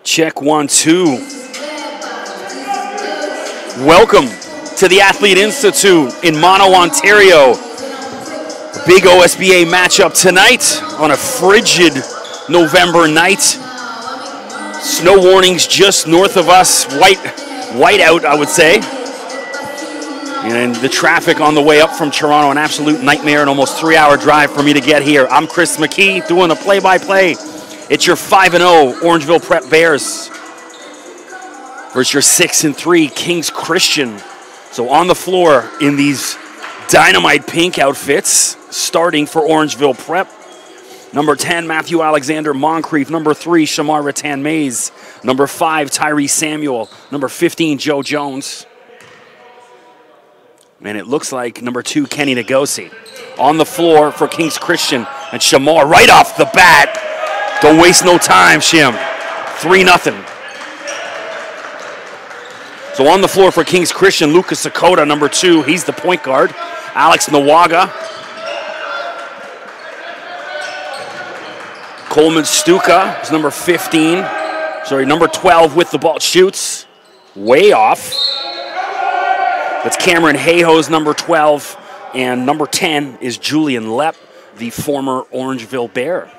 Check 1, 2. Welcome to the Athlete Institute in Mono, Ontario. Big OSBA matchup tonight on a frigid November night. Snow warnings just north of us, white out, I would say. And the traffic on the way up from Toronto, an absolute nightmare, an almost 3-hour drive for me to get here. I'm Chris McKee doing the play-by-play. It's your 5-0 Orangeville Prep Bears versus your 6-3 Kings Christian. So on the floor in these dynamite pink outfits, starting for Orangeville Prep. Number 10, Matthew Alexander Moncrief. Number 3, Shamar Rattan Mays. Number 5, Tyree Samuel. Number 15, Joe Jones. And it looks like number 2, Kenny Ngozi. On the floor for Kings Christian. And Shamar right off the bat. Don't waste no time, Shim. 3-0. So on the floor for Kings Christian, Lucas Sakota, number 2. He's the point guard. Alex Nawaga. Coleman Stuka is number 15. Sorry, number 12 with the ball. Shoots. Way off. That's Cameron Hayhoe's number 12. And number 10 is Julian Lepp, the former Orangeville Bear.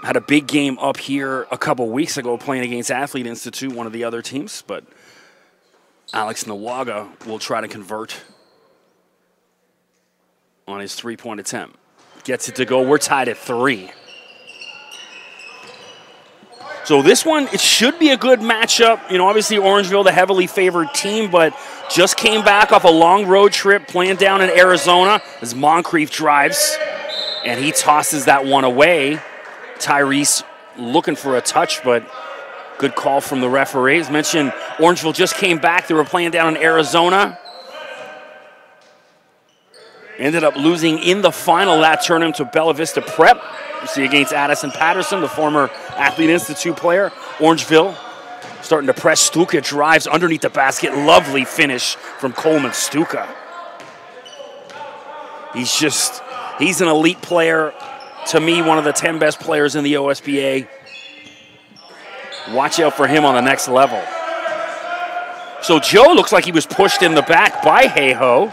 Had a big game up here a couple weeks ago playing against Athlete Institute, one of the other teams, but Alex Nawaga will try to convert on his three-point attempt. Gets it to go. We're tied at 3. So this one, it should be a good matchup. You know, obviously Orangeville, the heavily favored team, but just came back off a long road trip playing down in Arizona as Moncrief drives, and he tosses that one away. Tyrese looking for a touch, but good call from the referee. As mentioned, Orangeville just came back. They were playing down in Arizona. Ended up losing in the final. That turned him to Bella Vista Prep. You see against Addison Patterson, the former Athlete Institute player. Orangeville starting to press. Stuka drives underneath the basket. Lovely finish from Coleman Stuka. He's an elite player. To me, one of the 10 best players in the OSBA. Watch out for him on the next level. So Joe looks like he was pushed in the back by Hayhoe.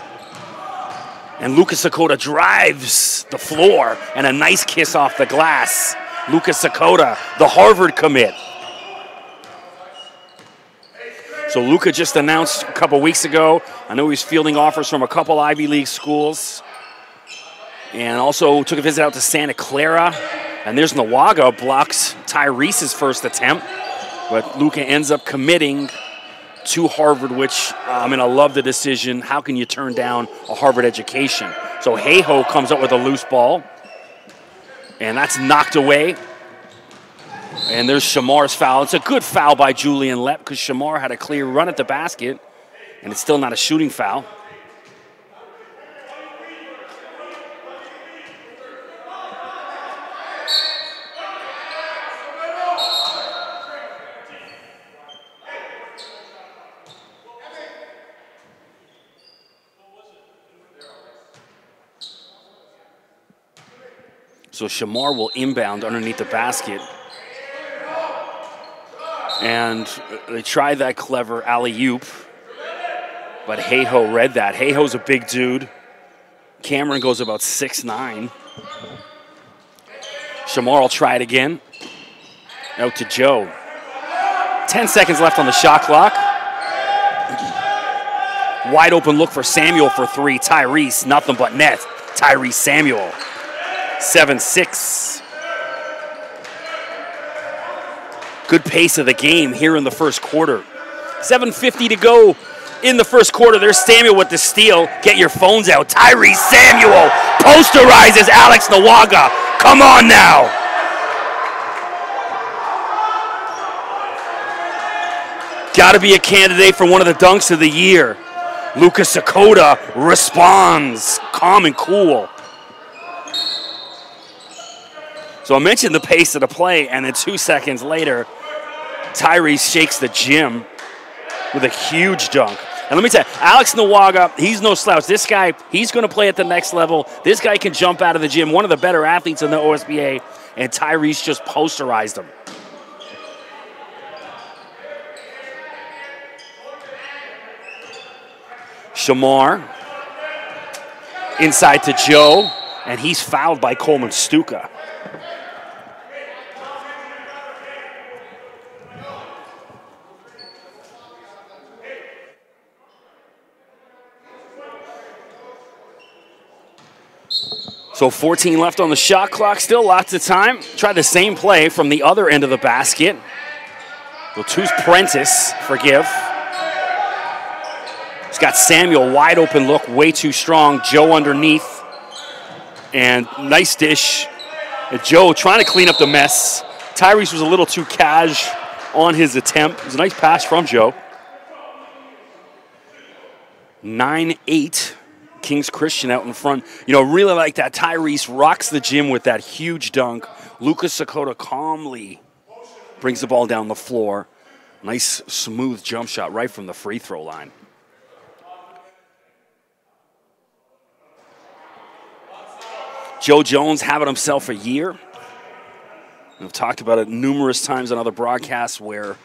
And Lucas Sakota drives the floor and a nice kiss off the glass. Lucas Sakota, the Harvard commit. So Luca just announced a couple weeks ago, I know he's fielding offers from a couple Ivy League schools. And also took a visit out to Santa Clara. And there's Nawaga, blocks Tyrese's first attempt. But Luca ends up committing to Harvard, which, I love the decision. How can you turn down a Harvard education? So Hayhoe comes up with a loose ball. And that's knocked away. And there's Shamar's foul. It's a good foul by Julian Lepp because Shamar had a clear run at the basket. And it's still not a shooting foul. So Shamar will inbound underneath the basket. And they tried that clever alley-oop, but Hayhoe read that. Hayhoe's a big dude. Cameron goes about 6'9". Shamar will try it again. Out to Joe. 10 seconds left on the shot clock. Wide open look for Samuel for 3. Tyrese, nothing but net. Tyrese Samuel. 7-6. Good pace of the game here in the first quarter. 7:50 to go in the first quarter. There's Samuel with the steal. Get your phones out. Tyrese Samuel posterizes Alex Nawaga. Come on now. Got to be a candidate for one of the dunks of the year. Lucas Sakota responds, calm and cool. So I mentioned the pace of the play, and then 2 seconds later, Tyrese shakes the gym with a huge dunk. And let me tell you, Alex Nawaga, he's no slouch. This guy, he's going to play at the next level. This guy can jump out of the gym, one of the better athletes in the OSBA, and Tyrese just posterized him. Shamar inside to Joe, and he's fouled by Coleman Stuka. So 14 left on the shot clock, still lots of time. Try the same play from the other end of the basket. Two's Prentice, forgive. He's got Samuel, wide open look, way too strong. Joe underneath. And nice dish. And Joe trying to clean up the mess. Tyrese was a little too cash on his attempt. It was a nice pass from Joe. 9-8. Kings Christian out in front. You know, really like that. Tyrese rocks the gym with that huge dunk. Lucas Sakota calmly brings the ball down the floor. Nice, smooth jump shot right from the free throw line. Joe Jones having himself a year. I've talked about it numerous times on other broadcasts where,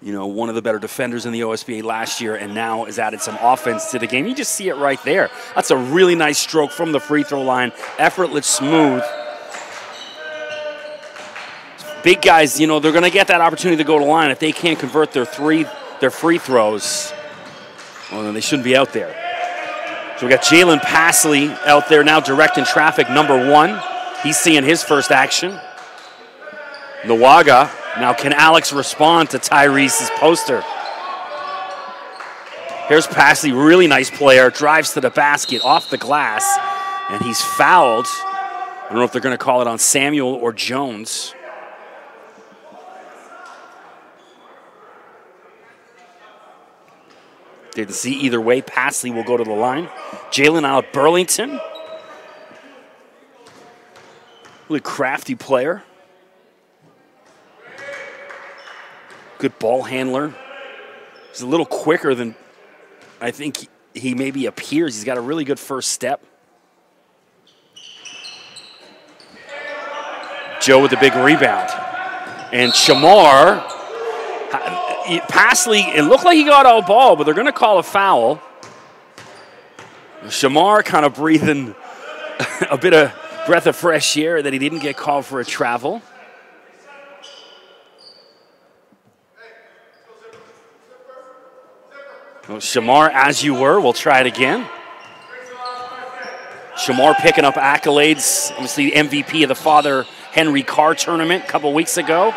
you know, one of the better defenders in the OSBA last year and now has added some offense to the game. You just see it right there. That's a really nice stroke from the free throw line. Effortless, smooth. Big guys, you know, they're going to get that opportunity to go to the line. If they can't convert their free throws, well, then they shouldn't be out there. So we got Jalen Pasley out there now directing traffic, number 1. He's seeing his first action. Nawaga. Now, can Alex respond to Tyrese's poster? Here's Pasley, really nice player, drives to the basket, off the glass, and he's fouled. I don't know if they're going to call it on Samuel or Jones. Didn't see either way. Pasley will go to the line. Jalen out Burlington. Really crafty player. Good ball handler. He's a little quicker than I think he maybe appears. He's got a really good first step. Joe with the big rebound. And Shamar, Pasley, it looked like he got all ball, but they're going to call a foul. Shamar kind of breathing a bit of breath of fresh air that he didn't get called for a travel. Well, Shamar, as you were, we'll try it again. Shamar picking up accolades. Obviously, MVP of the Father Henry Carr tournament a couple weeks ago.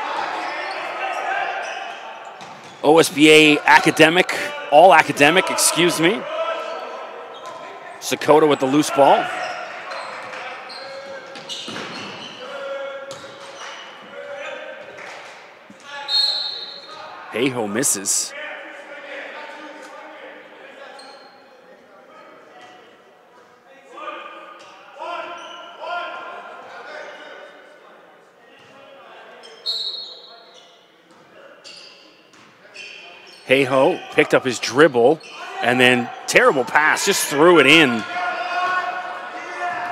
OSBA academic, all academic, excuse me. Sakota with the loose ball. Hayho misses. Hayho picked up his dribble and then terrible pass, just threw it in.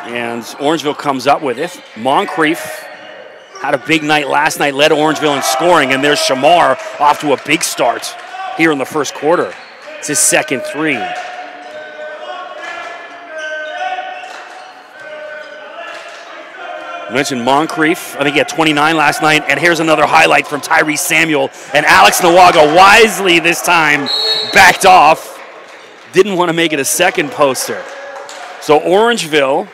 And Orangeville comes up with it. Moncrief had a big night last night, led Orangeville in scoring, and there's Shamar off to a big start here in the first quarter. It's his second three. I mentioned Moncrief. I think he had 29 last night. And here's another highlight from Tyrese Samuel. And Alex Nawaga wisely this time backed off. Didn't want to make it a second poster. So Orangeville,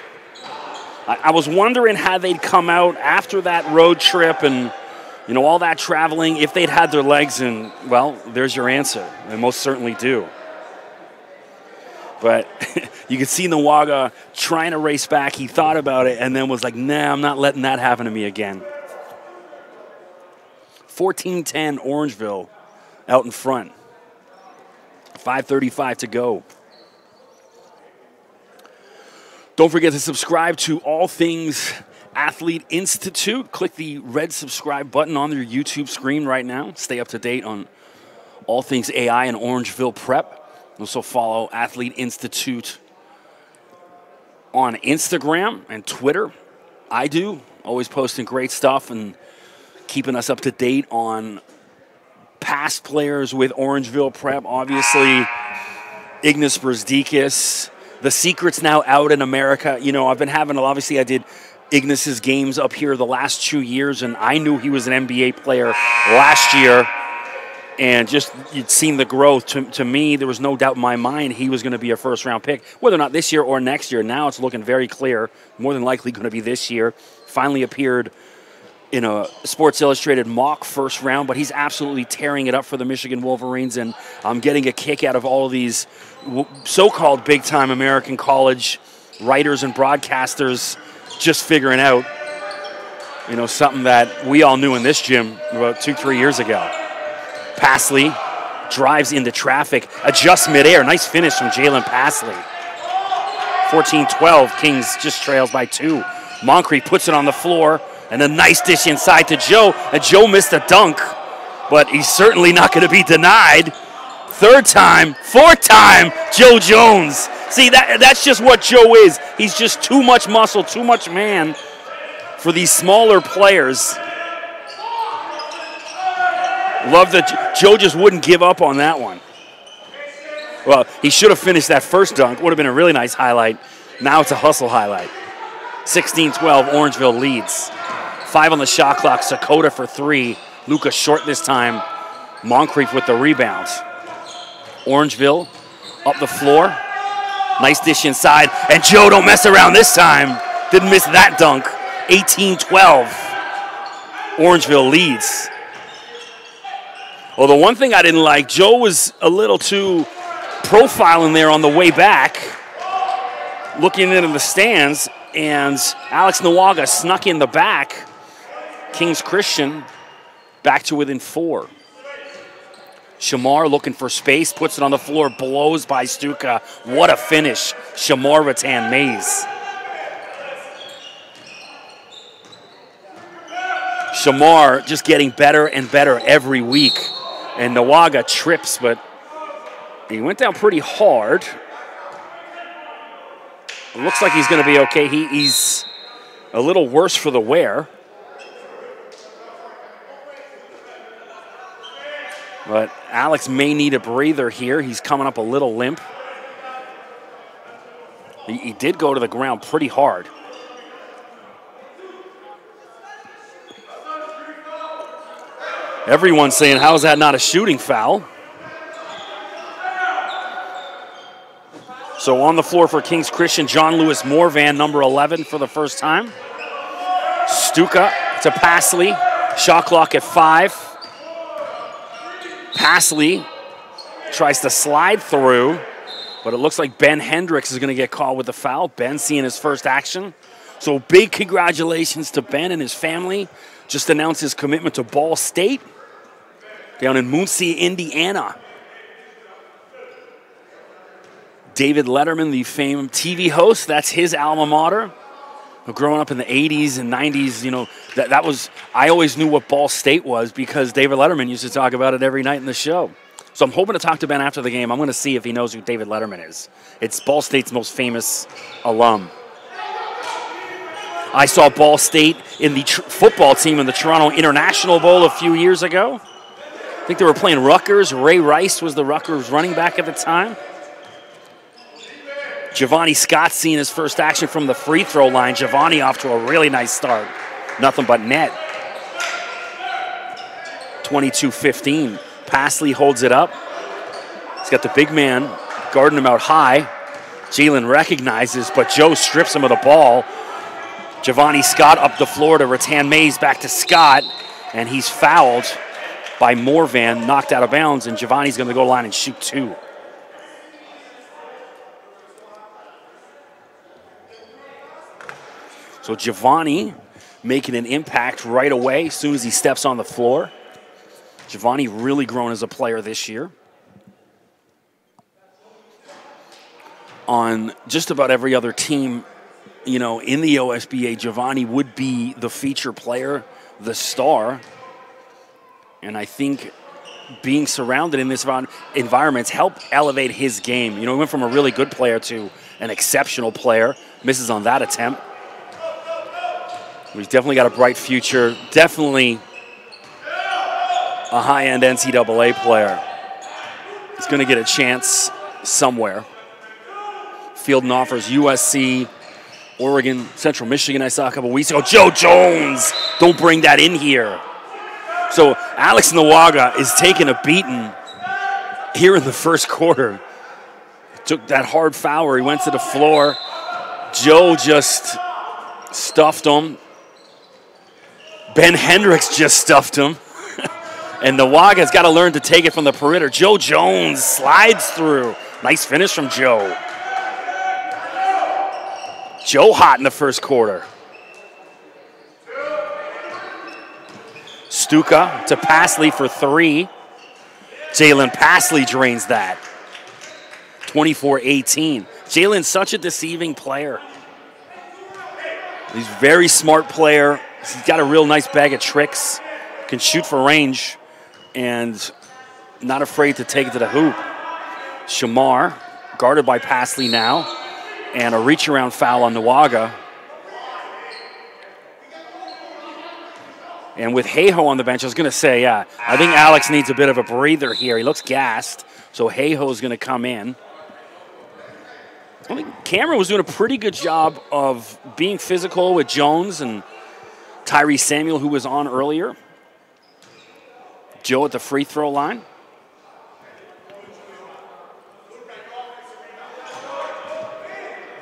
I was wondering how they'd come out after that road trip and, you know, all that traveling, if they'd had their legs. And, well, there's your answer. They most certainly do. But you could see Nawaga trying to race back. He thought about it and then was like, nah, I'm not letting that happen to me again. 14-10 Orangeville out in front. 5:35 to go. Don't forget to subscribe to All Things Athlete Institute. Click the red subscribe button on your YouTube screen right now. Stay up to date on all things AI and Orangeville prep. Also follow Athlete Institute on Instagram and Twitter. I do, always posting great stuff and keeping us up to date on past players with Orangeville prep. Obviously, Ignas Brzezikis. The secret's now out in America. You know, I've been having, obviously I did Ignas's games up here the last 2 years, and I knew he was an NBA player last year. And just, you'd seen the growth. To me, there was no doubt in my mind he was going to be a first-round pick, whether or not this year or next year. Now it's looking very clear, more than likely going to be this year. Finally appeared in a Sports Illustrated mock first round, but he's absolutely tearing it up for the Michigan Wolverines, and I'm getting a kick out of all of these so-called big-time American college writers and broadcasters just figuring out, you know, something that we all knew in this gym about 2-3 years ago. Pasley drives into traffic, adjusts midair. Nice finish from Jalen Pasley. 14-12, Kings just trails by 2. Moncrief puts it on the floor, and a nice dish inside to Joe. And Joe missed a dunk, but he's certainly not going to be denied. Third time, fourth time, Joe Jones. See, that's just what Joe is. He's just too much muscle, too much man for these smaller players. Love that Joe just wouldn't give up on that one. Well, he should have finished that first dunk. Would have been a really nice highlight. Now it's a hustle highlight. 16-12, Orangeville leads. 5 on the shot clock. Sakota for 3. Luka short this time. Moncrief with the rebound. Orangeville up the floor. Nice dish inside. And Joe don't mess around this time. Didn't miss that dunk. 18-12. Orangeville leads. Well, the one thing I didn't like, Joe was a little too profiling there on the way back, looking into the stands, and Alex Nawaga snuck in the back. Kings Christian back to within 4. Shamar looking for space, puts it on the floor, blows by Stuka. What a finish. Shamar Rattan Mays. Shamar just getting better and better every week. And Nawaga trips, but he went down pretty hard. It looks like he's going to be okay. He's a little worse for the wear. But Alex may need a breather here. He's coming up a little limp. He did go to the ground pretty hard. Everyone's saying, how is that not a shooting foul? So on the floor for Kings Christian, John Lewis Morvan, number 11 for the first time. Stuka to Pasley. Shot clock at 5. Pasley tries to slide through, but it looks like Ben Hendricks is going to get called with the foul. Ben seeing his first action. So big congratulations to Ben and his family. Just announced his commitment to Ball State down in Muncie, Indiana. David Letterman, the famed TV host, that's his alma mater. Growing up in the 80s and 90s, you know, that was, I always knew what Ball State was because David Letterman used to talk about it every night in the show. So I'm hoping to talk to Ben after the game. I'm going to see if he knows who David Letterman is. It's Ball State's most famous alum. I saw Ball State in the football team in the Toronto International Bowl a few years ago. I think they were playing Rutgers. Ray Rice was the Rutgers running back at the time. Giovanni Scott seeing his first action from the free throw line. Giovanni off to a really nice start. Nothing but net. 22-15. Pasley holds it up. He's got the big man guarding him out high. Jalen recognizes, but Joe strips him of the ball. Giovanni Scott up the floor to Rattan Mays, back to Scott, and he's fouled by Morvan, knocked out of bounds, and Giovanni's going to go to the line and shoot 2. So Giovanni making an impact right away as soon as he steps on the floor. Giovanni really grown as a player this year. On just about every other team, you know, in the OSBA, Giovanni would be the feature player, the star. And I think being surrounded in this environment helped elevate his game. You know, he went from a really good player to an exceptional player. Misses on that attempt. He's definitely got a bright future. Definitely a high-end NCAA player. He's going to get a chance somewhere. Fielding offers USC, Oregon, Central Michigan I saw a couple weeks ago. Joe Jones, don't bring that in here. So Alex Nawaga is taking a beating here in the first quarter. Took that hard foul where he went to the floor. Joe just stuffed him. Ben Hendricks just stuffed him. And Nawaga's got to learn to take it from the perimeter. Joe Jones slides through. Nice finish from Joe. Joe hot in the first quarter. Stuka to Passley for three. Jalen Passley drains that. 24-18. Jalen's such a deceiving player. He's a very smart player. He's got a real nice bag of tricks. Can shoot for range and not afraid to take it to the hoop. Shamar, guarded by Passley now, and a reach-around foul on Nawaga. And with Hayhoe on the bench, I was going to say, I think Alex needs a bit of a breather here. He looks gassed, so Hayhoe's going to come in. I think Cameron was doing a pretty good job of being physical with Jones and Tyree Samuel, who was on earlier. Joe at the free throw line.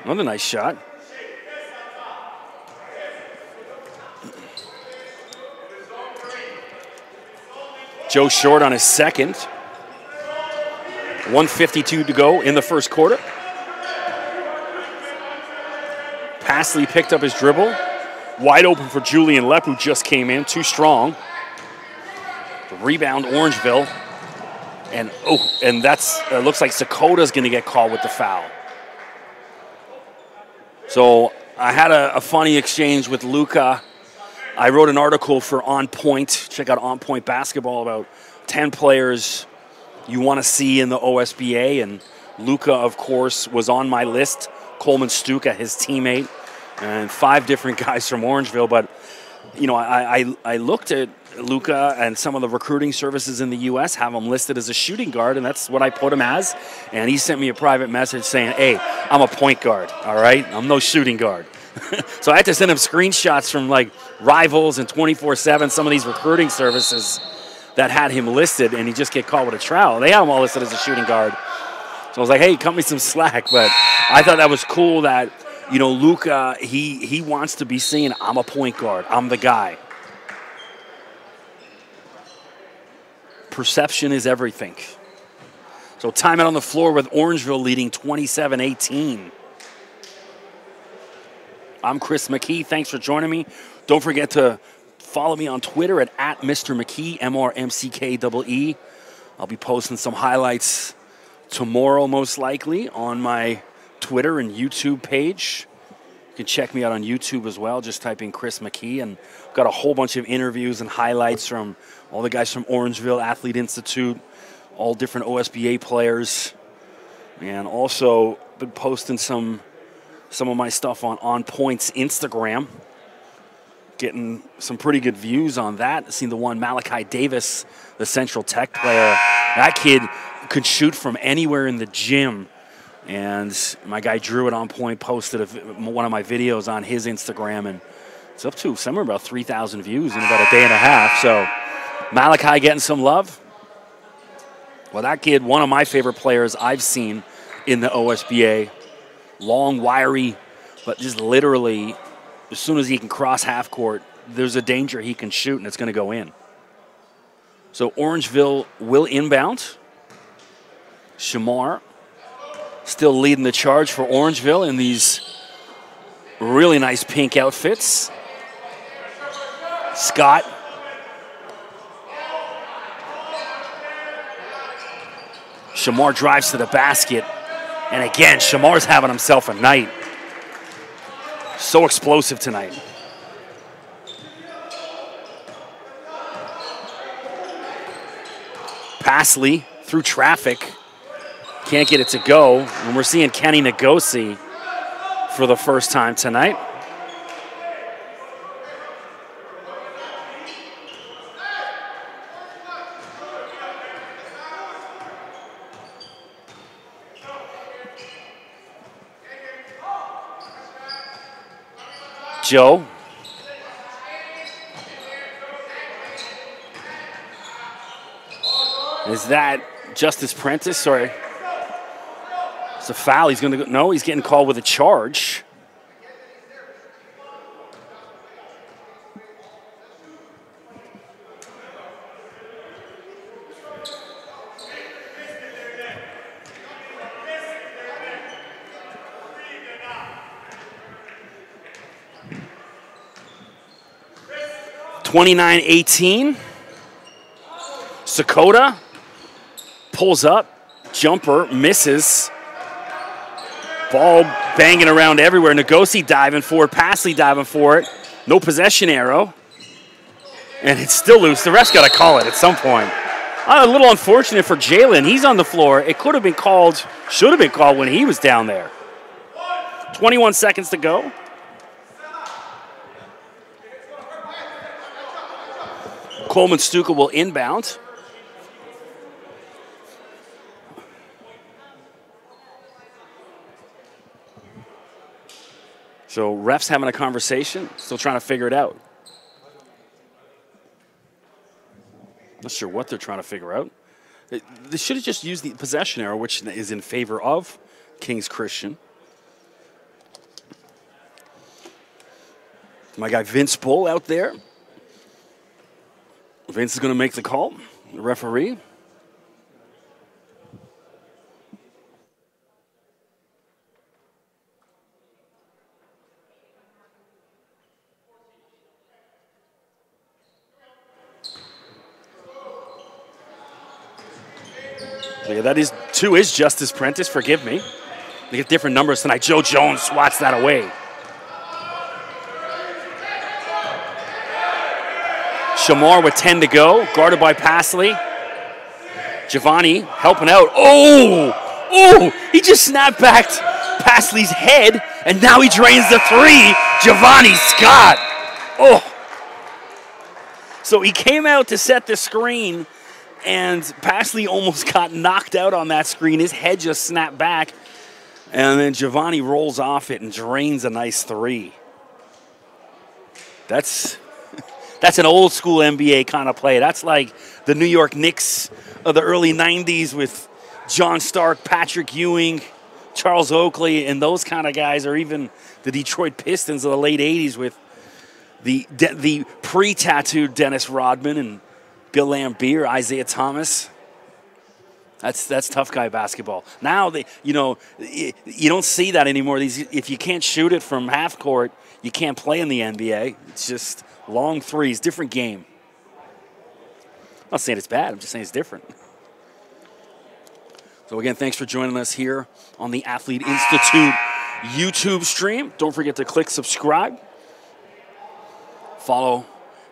Another nice shot. Joe short on his second. 1:52 to go in the first quarter. Passley picked up his dribble. Wide open for Julian Lepp, who just came in, too strong. The rebound, Orangeville. And that's looks like Sakota's going to get called with the foul. So I had a funny exchange with Luka. I wrote an article for On Point. Check out On Point Basketball about 10 players you want to see in the OSBA. And Luka, of course, was on my list. Coleman Stuka, his teammate, and 5 different guys from Orangeville. But, you know, I looked at Luka and some of the recruiting services in the U.S. have him listed as a shooting guard, and that's what I put him as. And he sent me a private message saying, hey, I'm a point guard, all right? I'm no shooting guard. So I had to send him screenshots from, like, Rivals and 24/7, some of these recruiting services that had him listed, and he just get caught with a trowel. They had him all listed as a shooting guard. So I was like, hey, cut me some slack. But I thought that was cool that, you know, Luka, he wants to be seen, I'm a point guard. I'm the guy. Perception is everything. So timeout on the floor with Orangeville leading 27-18. I'm Chris McKee. Thanks for joining me. Don't forget to follow me on Twitter at Mr. McKee, MRMCKEE. I'll be posting some highlights tomorrow, most likely, on my Twitter and YouTube page. You can check me out on YouTube as well. Just type in Chris McKee. And I've got a whole bunch of interviews and highlights from all the guys from Orangeville Athlete Institute, all different OSBA players. And also been posting some of my stuff on Point's Instagram. Getting some pretty good views on that. I've seen the one Malachi Davis, the Central Tech player. That kid could shoot from anywhere in the gym. And my guy Drew at On Point posted one of my videos on his Instagram, and it's up to somewhere about 3,000 views in about a day and a half. So Malachi getting some love. Well, that kid, one of my favorite players I've seen in the OSBA. Long, wiry, but just literally, as soon as he can cross half court, there's a danger he can shoot, and it's going to go in. So Orangeville will inbound. Shamar still leading the charge for Orangeville in these really nice pink outfits. Scott. Shamar drives to the basket. And again, Shamar's having himself a night. So explosive tonight. Passley through traffic. Can't get it to go. And we're seeing Kenny Ngosi for the first time tonight. Joe. Is that Justice Prentice? Sorry. It's a foul. He's going to go. No, he's getting called with a charge. (29-18). Sakota pulls up, jumper, misses. Ball banging around everywhere. Ngosi diving for it, Pasley diving for it. No possession arrow. And it's still loose. The ref's got to call it at some point. A little unfortunate for Jalen. He's on the floor. It could have been called, should have been called when he was down there. 21 seconds to go. Coleman Stuka will inbound. So refs having a conversation, still trying to figure it out. Not sure what they're trying to figure out. They should have just used the possession arrow, which is in favor of Kings Christian. My guy Vince Bull out there. Vince is going to make the call, the referee. Yeah, that is 2 is Justice Prentice, forgive me. They get different numbers tonight. Joe Jones swats that away. Shamar with 10 to go, guarded by Pasley. Giovanni helping out. Oh, he just snapped back Pasley's head, and now he drains the 3. Giovanni Scott. Oh. So he came out to set the screen, and Pasley almost got knocked out on that screen. His head just snapped back, and then Giovanni rolls off it and drains a nice 3. That's an old school NBA kind of play. That's like the New York Knicks of the early 90s with John Stark, Patrick Ewing, Charles Oakley, and those kind of guys, or even the Detroit Pistons of the late 80s with the pre-tattooed Dennis Rodman and Bill Laimbeer, Isaiah Thomas. That's tough guy basketball. Now, you don't see that anymore. If you can't shoot it from half court, you can't play in the NBA. It's just long threes, different game. I'm not saying it's bad. I'm just saying it's different. So again, thanks for joining us here on the Athlete Institute YouTube stream. Don't forget to click subscribe. Follow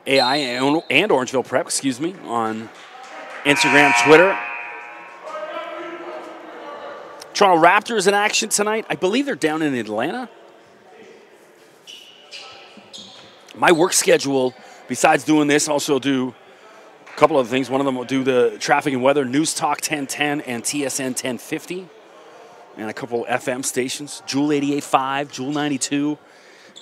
AI and Orangeville Prep, on Instagram, Twitter. Toronto Raptors in action tonight. I believe they're down in Atlanta. My work schedule, besides doing this, also do a couple other things. One of them will do the traffic and weather, News Talk 1010 and TSN 1050, and a couple FM stations, Jewel 88.5, Jewel 92,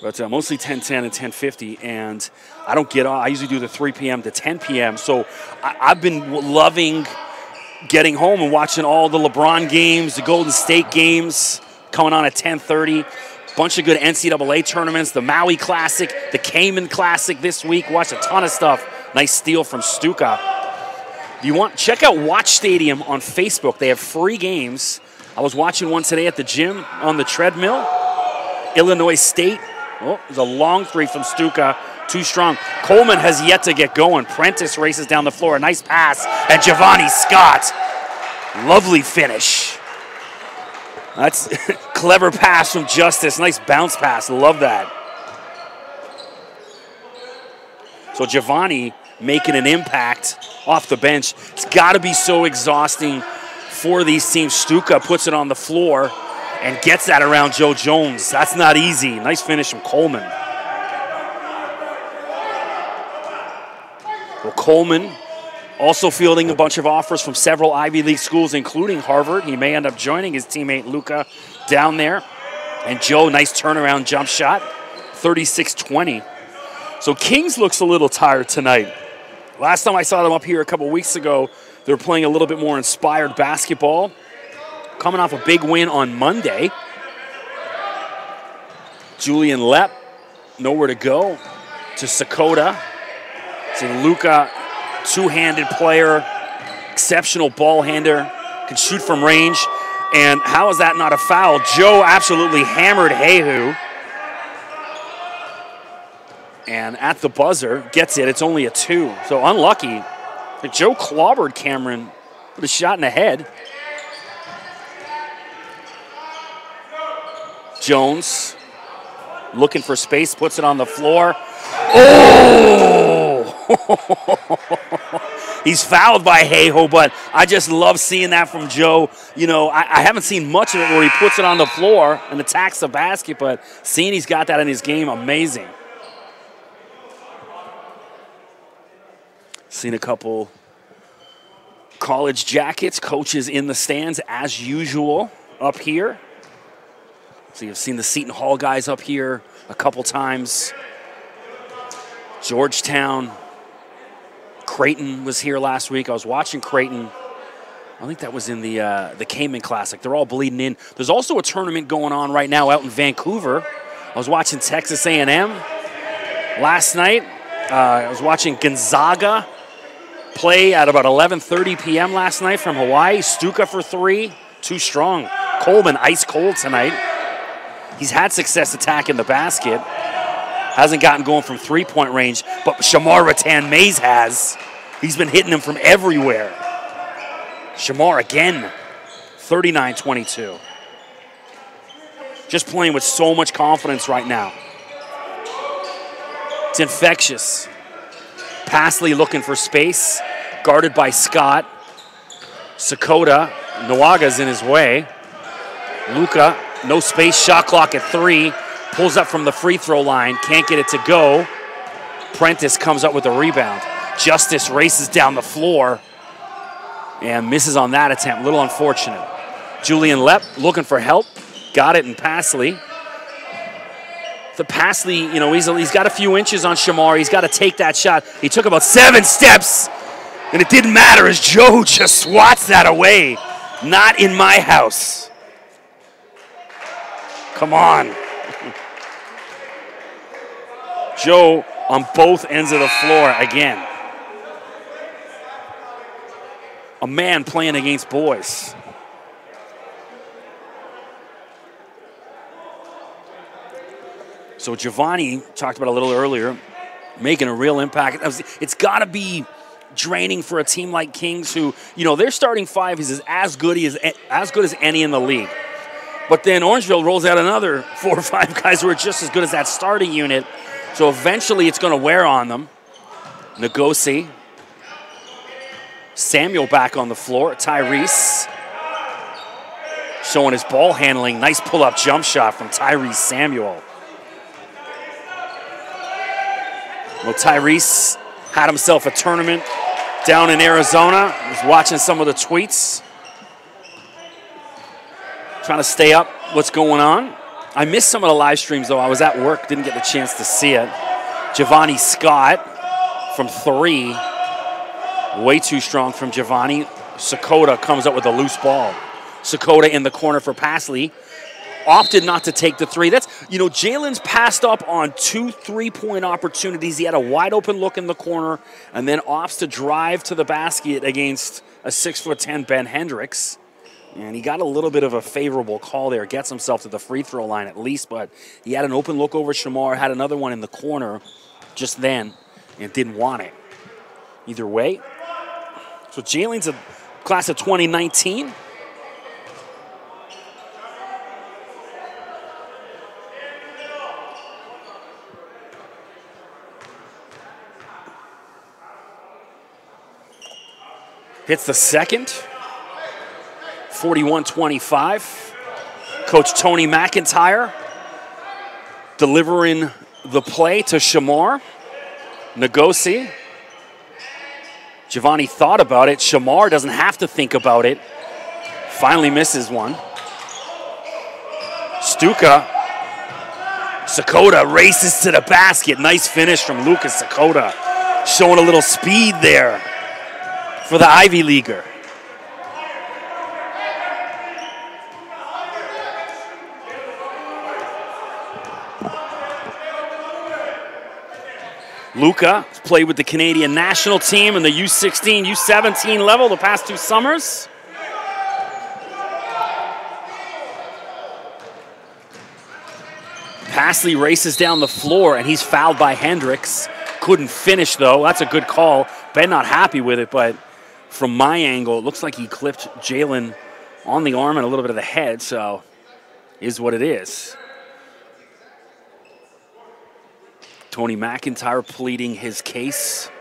but mostly 1010 and 1050. And I don't get on. I usually do the 3 p.m. to 10 p.m. So I've been loving getting home and watching all the LeBron games, the Golden State games coming on at 10:30. Bunch of good NCAA tournaments, the Maui Classic, the Cayman Classic this week. Watch a ton of stuff. Nice steal from Stuka. Check out Watch Stadium on Facebook. They have free games. I was watching one today at the gym on the treadmill. Illinois State. Oh, there's a long 3 from Stuka. Too strong. Coleman has yet to get going. Prentice races down the floor. A nice pass. And Giovanni Scott. Lovely finish. That's clever pass from Justice. Nice bounce pass. Love that. So Giovanni making an impact off the bench. It's got to be so exhausting for these teams. Stuka puts it on the floor and gets that around Joe Jones. That's not easy. Nice finish from Coleman. Well, Coleman also fielding a bunch of offers from several Ivy League schools, including Harvard. He may end up joining his teammate Luka down there. And Joe, nice turnaround jump shot. 36-20. So Kings looks a little tired tonight. Last time I saw them up here a couple weeks ago, they were playing a little bit more inspired basketball. Coming off a big win on Monday. Julian Lepp, nowhere to go. To Sakota. See, Luka, two-handed player, exceptional ball handler, can shoot from range. And how is that not a foul? Joe absolutely hammered Hehu. And at the buzzer, gets it. It's only a 2. So unlucky. Joe clobbered Cameron with a shot in the head. Jones looking for space, puts it on the floor. Oh! He's fouled by Hehu, but I just love seeing that from Joe. You know, I haven't seen much of it where he puts it on the floor and attacks the basket, but seeing he's got that in his game, amazing. Seen a couple college jackets, coaches in the stands as usual up here. So you've seen the Seton Hall guys up here a couple times. Georgetown. Creighton was here last week. I was watching Creighton. I think that was in the Cayman Classic. They're all bleeding in. There's also a tournament going on right now out in Vancouver. I was watching Texas A&M last night. I was watching Gonzaga play at about 11:30 p.m. last night from Hawaii. Stuka for 3. Too strong. Coleman ice cold tonight. He's had success attacking the basket. Hasn't gotten going from three-point range, but Shamar Rattan-Mays has. He's been hitting him from everywhere. Shamar again, 39-22. Just playing with so much confidence right now. It's infectious. Pasley looking for space, guarded by Scott. Sakota, Nwaga's in his way. Luka, no space, shot clock at 3. Pulls up from the free throw line, can't get it to go. Prentice comes up with a rebound. Justice races down the floor and misses on that attempt. A little unfortunate. Julian Lepp looking for help. Got it in Pasley. The Pasley, you know, he's got a few inches on Shamar. He's got to take that shot. He took about 7 steps, and it didn't matter as Joe just swats that away. Not in my house. Come on. Joe on both ends of the floor again. A man playing against boys. So Giovanni, talked about a little earlier, making a real impact. It's got to be draining for a team like Kings who, you know, their starting 5 is as good as any in the league. But then Orangeville rolls out another 4 or 5 guys who are just as good as that starting unit. So eventually it's going to wear on them. Ngozi. Samuel back on the floor. Tyrese showing his ball handling. Nice pull-up jump shot from Tyrese Samuel. Well, Tyrese had himself a tournament down in Arizona. I was watching some of the tweets. Trying to stay up what's going on. I missed some of the live streams, though. I was at work, didn't get the chance to see it. Giovanni Scott from 3. Way too strong from Giovanni. Sakota comes up with a loose ball. Sakota in the corner for Pasley. Opted not to take the 3. That's, you know, Jalen's passed up on 2 3-point opportunities. He had a wide open look in the corner and then opts to drive to the basket against a 6'10" Ben Hendricks. And he got a little bit of a favorable call there. Gets himself to the free throw line at least, but he had an open look over Shamar, had another one in the corner just then, and didn't want it. Either way. So Jalen's a class of 2019. Hits the second. 41-25. Coach Tony McIntyre delivering the play to Shamar. Ngozi. Giovanni thought about it. Shamar doesn't have to think about it. Finally misses one. Stuka Sakota races to the basket. Nice finish from Lucas Sakota. Showing a little speed there for the Ivy Leaguer. Luca played with the Canadian national team in the U16, U17 level the past 2 summers. Passley races down the floor, and he's fouled by Hendricks. Couldn't finish, though. That's a good call. Ben not happy with it, but from my angle, it looks like he clipped Jalen on the arm and a little bit of the head, so is what it is. Tony McIntyre pleading his case,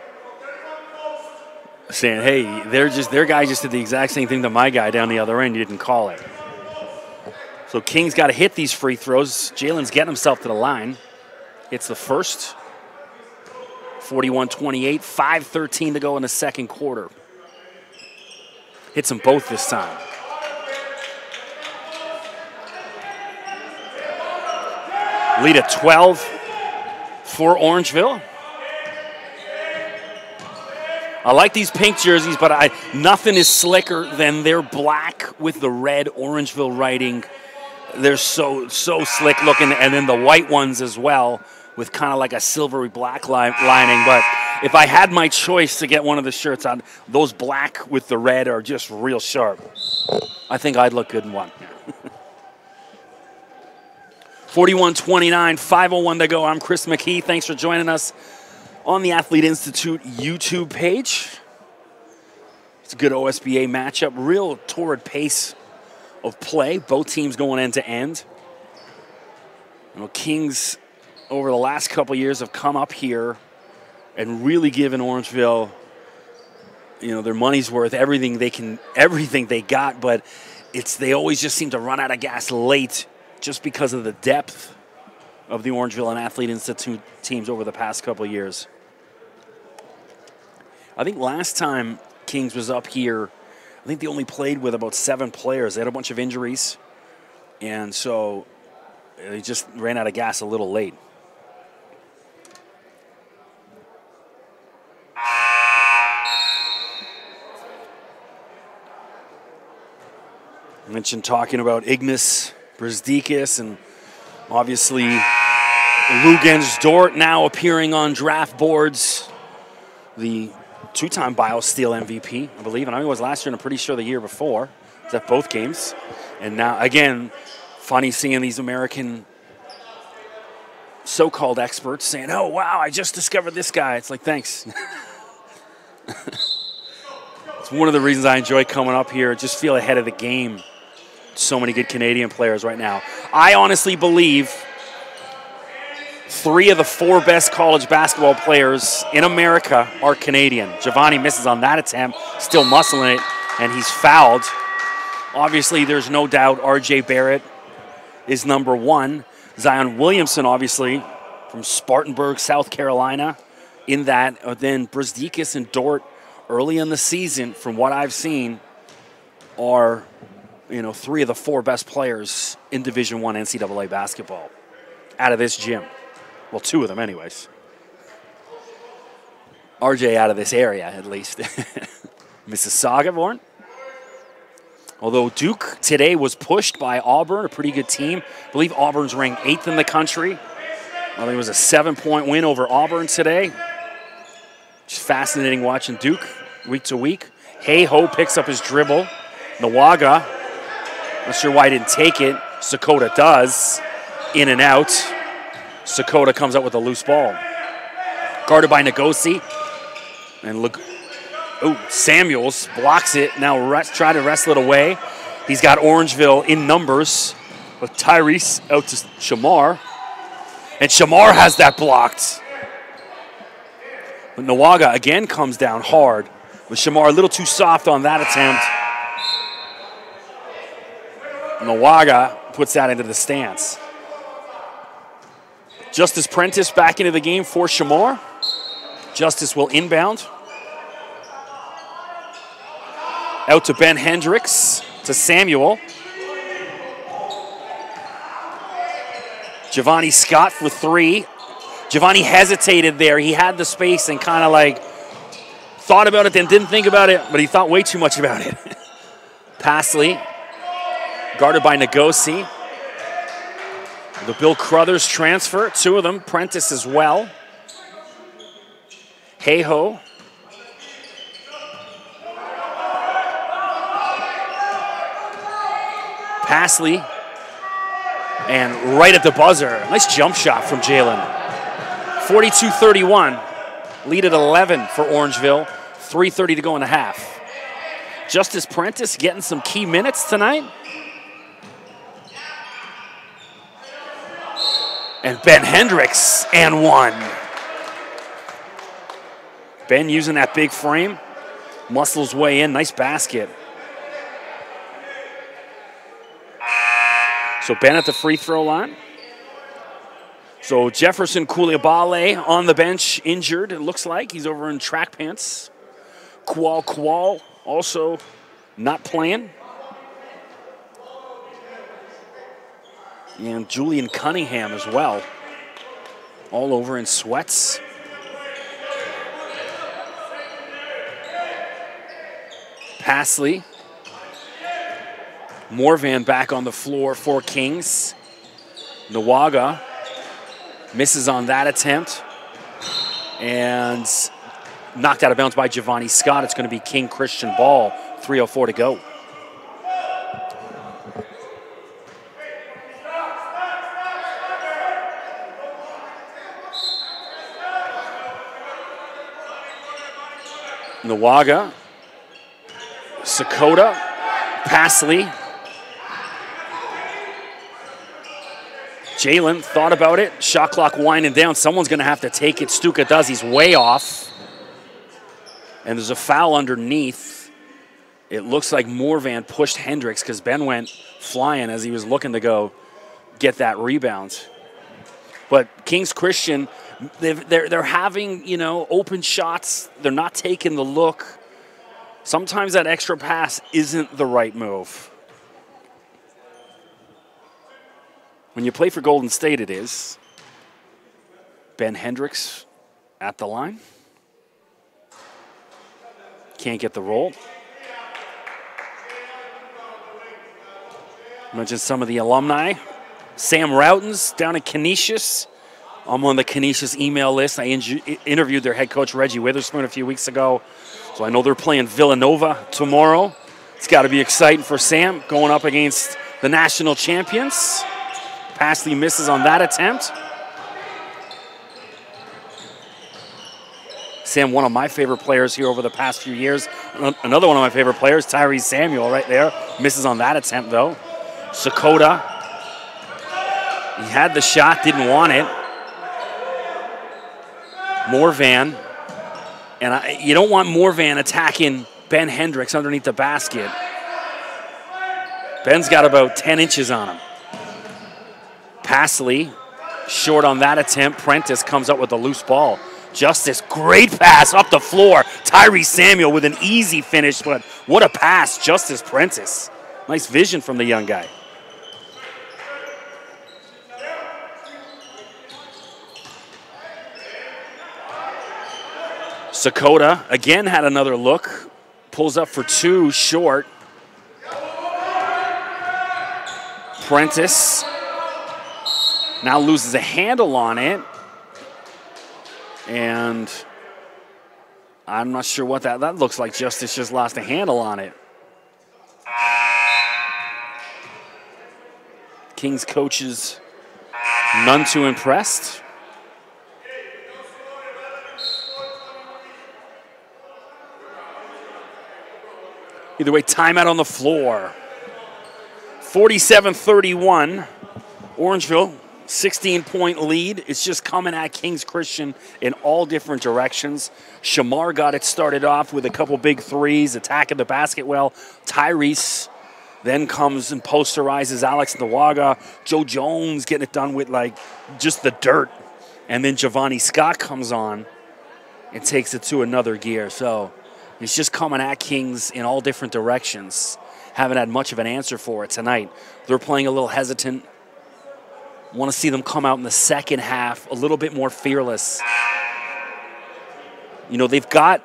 saying, hey, their guy just did the exact same thing to my guy down the other end. You didn't call it. So King's got to hit these free throws. Jalen's getting himself to the line. It's the first. 41-28, 5:13 to go in the second quarter. Hits them both this time. Lead at 12 for Orangeville. I like these pink jerseys, but nothing is slicker than their black with the red Orangeville writing. They're so slick looking, and then the white ones as well with kind of like a silvery black lining. But if I had my choice to get one of the shirts on, those black with the red are just real sharp. I think I'd look good in one. 41-29, 5:01 to go. I'm Chris McKee. Thanks for joining us on the Athlete Institute YouTube page. It's a good OSBA matchup. Real torrid pace of play. Both teams going end to end. You know, Kings over the last couple of years have come up here and really given Orangeville, you know, their money's worth, everything they got, but they always just seem to run out of gas late just because of the depth of the Orangeville and Athlete Institute teams over the past couple of years. I think last time Kings was up here, I think they only played with about 7 players. They had a bunch of injuries, and so they just ran out of gas a little late. I mentioned talking about Ignas Brzdikis, and obviously Lugens Dort now appearing on draft boards. The 2-time BioSteel MVP, I believe, and I think it was last year, and I'm pretty sure the year before. It was at both games. And now, again, funny seeing these American so-called experts saying, oh, wow, I just discovered this guy. It's like, thanks. It's one of the reasons I enjoy coming up here. Just feel ahead of the game. So many good Canadian players right now. I honestly believe 3 of the 4 best college basketball players in America are Canadian. Giovanni misses on that attempt, still muscling it, and he's fouled. Obviously, there's no doubt R.J. Barrett is number 1. Zion Williamson, obviously, from Spartanburg, South Carolina, in that. Then Brzdikis and Dort, early in the season, from what I've seen, are 3 of the 4 best players in Division I NCAA basketball out of this gym. Well, 2 of them anyways. RJ out of this area, at least. Mississauga born. Although Duke today was pushed by Auburn, a pretty good team. I believe Auburn's ranked 8th in the country. Well, it was a 7-point win over Auburn today. Just fascinating watching Duke week to week. Hey-Ho picks up his dribble. Nawaga, not sure why he didn't take it. Sakota does. In and out. Sakota comes out with a loose ball. Guarded by Ngosi. And look, Samuels blocks it. Now try to wrestle it away. He's got Orangeville in numbers. With Tyrese out to Shamar. And Shamar has that blocked. But Nawaga again comes down hard. With Shamar a little too soft on that attempt. Nawaga puts that into the stance. Justice Prentice back into the game for Shamar. Justice will inbound. Out to Ben Hendricks, to Samuel. Giovanni Scott for 3. Giovanni hesitated there. He had the space and kind of like thought about it, then didn't think about it, but he thought way too much about it. Pasley, guarded by Ngosi. The Bill Crothers transfer, 2 of them, Prentice as well. Hayho. Pasley. And right at the buzzer, nice jump shot from Jalen. 42-31, lead at 11 for Orangeville, 3:30 to go in the half. Justice Prentice getting some key minutes tonight. And Ben Hendricks and 1. Ben using that big frame, muscles way in, nice basket. So Ben at the free throw line. So Jefferson Koulibaly on the bench, injured, it looks like. He's over in track pants. Kual also not playing. And Julian Cunningham as well. All over in sweats. Pasley. Morvan back on the floor for Kings. Nawaga misses on that attempt. And knocked out of bounds by Giovanni Scott. It's going to be King Christian ball. 3:04 to go. Nawaga. Sakota. Pasley. Jalen thought about it. Shot clock winding down. Someone's going to have to take it. Stuka does. He's way off. And there's a foul underneath. It looks like Morvan pushed Hendricks because Ben went flying as he was looking to go get that rebound. But Kings Christian, they're having, you know, open shots. They're not taking the look. Sometimes that extra pass isn't the right move. When you play for Golden State, it is. Ben Hendricks at the line. Can't get the roll. Mentioned some of the alumni. Sam Routens down at Canisius. I'm on the Canisius email list. I interviewed their head coach, Reggie Witherspoon, a few weeks ago. So I know they're playing Villanova tomorrow. It's got to be exciting for Sam going up against the national champions. Pasley misses on that attempt. Sam, one of my favorite players here over the past few years. Another one of my favorite players, Tyrese Samuel, right there. Misses on that attempt, though. Sakota. He had the shot, didn't want it. Morvan. And you don't want Morvan attacking Ben Hendricks underneath the basket. Ben's got about 10 inches on him. Pasley, short on that attempt. Prentice comes up with a loose ball. Justice, great pass up the floor. Tyrese Samuel with an easy finish, but what a pass, Justice Prentice. Nice vision from the young guy. Sakota again had another look. Pulls up for 2, short. Prentice now loses a handle on it. And I'm not sure what that looks like. Justice just lost a handle on it. Kings coaches none too impressed. Either way, timeout on the floor. 47-31. Orangeville, 16-point lead. It's just coming at Kings Christian in all different directions. Shamar got it started off with a couple big threes, attacking the basket well. Tyrese then comes and posterizes Alex Nawaga. Joe Jones getting it done with like just the dirt. And then Giovanni Scott comes on and takes it to another gear. So it's just coming at Kings in all different directions. Haven't had much of an answer for it tonight. They're playing a little hesitant. Want to see them come out in the second half a little bit more fearless. You know, they've got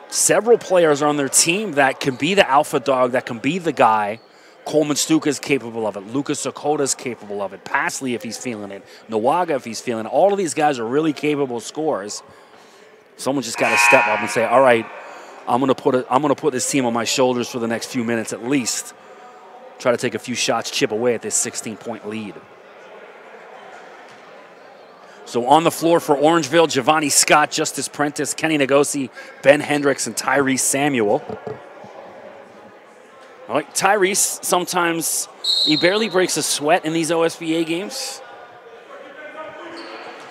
several players on their team that can be the alpha dog, that can be the guy. Coleman Stuka is capable of it. Lucas Sakota is capable of it. Pasley, if he's feeling it. Nawaga, if he's feeling it. All of these guys are really capable scorers. Someone just got to step up and say, all right, I'm gonna put this team on my shoulders for the next few minutes at least. Try to take a few shots, chip away at this 16-point lead. So on the floor for Orangeville, Giovanni Scott, Justice Prentice, Kenny Ngozi, Ben Hendricks, and Tyrese Samuel. I like Tyrese. Sometimes he barely breaks a sweat in these OSBA games.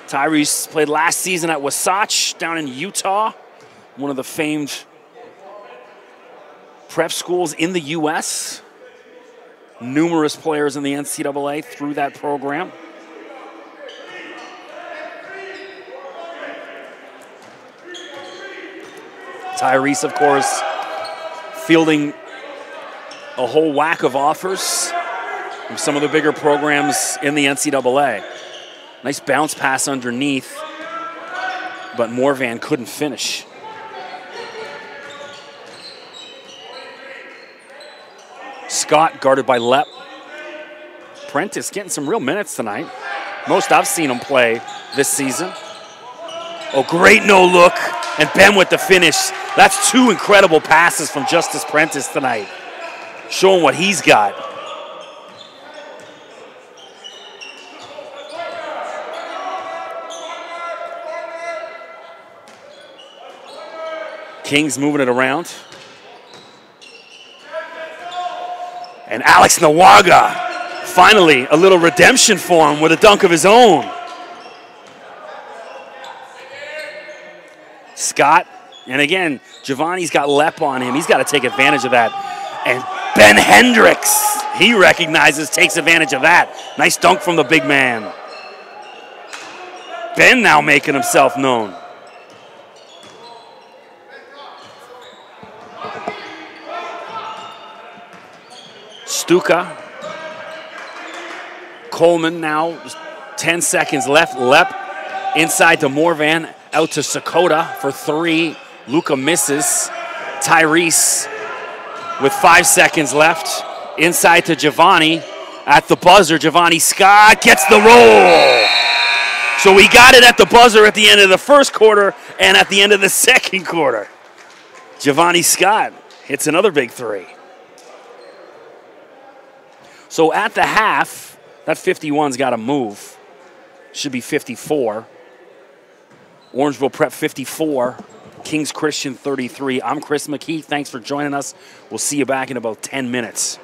Tyrese played last season at Wasatch down in Utah, one of the famed prep schools in the U.S. Numerous players in the NCAA through that program. Tyrese, of course, fielding a whole whack of offers from some of the bigger programs in the NCAA. Nice bounce pass underneath, but Morvan couldn't finish. Scott guarded by Lepp. Prentice getting some real minutes tonight. Most I've seen him play this season. Oh, great no look, and Ben with the finish. That's two incredible passes from Justice Prentice tonight, showing what he's got. Kings moving it around. And Alex Nawaga, finally a little redemption for him with a dunk of his own. Scott, and again, Giovanni's got Lepp on him. He's got to take advantage of that. And Ben Hendricks, he recognizes, takes advantage of that. Nice dunk from the big man. Ben now making himself known. Stuka. Coleman now, 10 seconds left. Lepp inside to Morvan, out to Sakota for three. Luka misses. Tyrese with 5 seconds left. Inside to Giovanni at the buzzer. Giovanni Scott gets the roll. So we got it at the buzzer at the end of the first quarter and at the end of the second quarter. Giovanni Scott hits another big three. So at the half, that 51's got to move. Should be 54. Orangeville Prep 54. Kings Christian 33. I'm Chris McKee. Thanks for joining us. We'll see you back in about 10 minutes.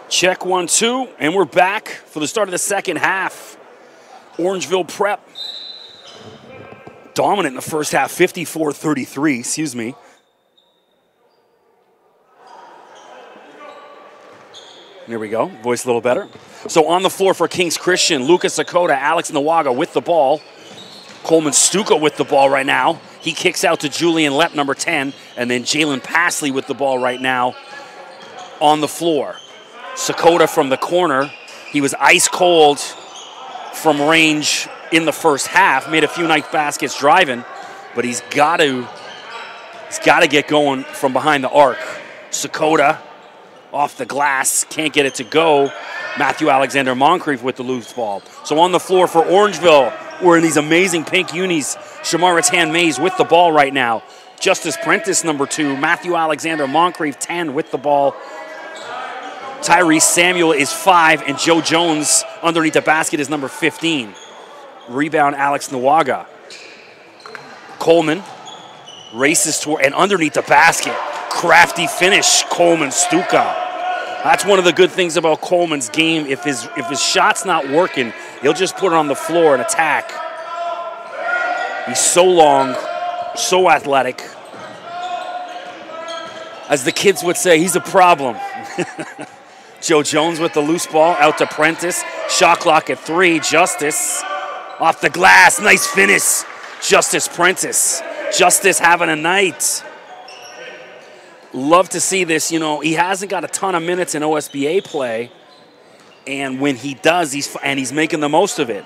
Check 1-2, and we're back for the start of the second half. Orangeville Prep dominant in the first half, 54-33, excuse me. There we go, voice a little better. So on the floor for Kings Christian, Lucas Sakota, Alex Nawaga with the ball. Coleman Stuka with the ball right now. He kicks out to Julian Lepp, number 10, and then Jalen Pasley with the ball right now on the floor. Sakota from the corner. He was ice cold from range in the first half. Made a few nice baskets driving, but he's got to get going from behind the arc. Sakota off the glass, can't get it to go. Matthew Alexander Moncrief with the loose ball. So on the floor for Orangeville, we're in these amazing pink unis. Shamar Ratan-Mays with the ball right now. Justice Prentice, number 2. Matthew Alexander Moncrief, 10 with the ball. Tyrese Samuel is 5, and Joe Jones underneath the basket is number 15. Rebound, Alex Nawaga. Coleman races toward, and underneath the basket, crafty finish, Coleman Stuka. That's one of the good things about Coleman's game. If his shot's not working, he'll just put it on the floor and attack. He's so long, so athletic. As the kids would say, he's a problem. Joe Jones with the loose ball, out to Prentice. Shot clock at 3, Justice. Off the glass, nice finish. Justice Prentice. Justice having a night. Love to see this. You know, he hasn't got a ton of minutes in OSBA play. And when he does, he's making the most of it.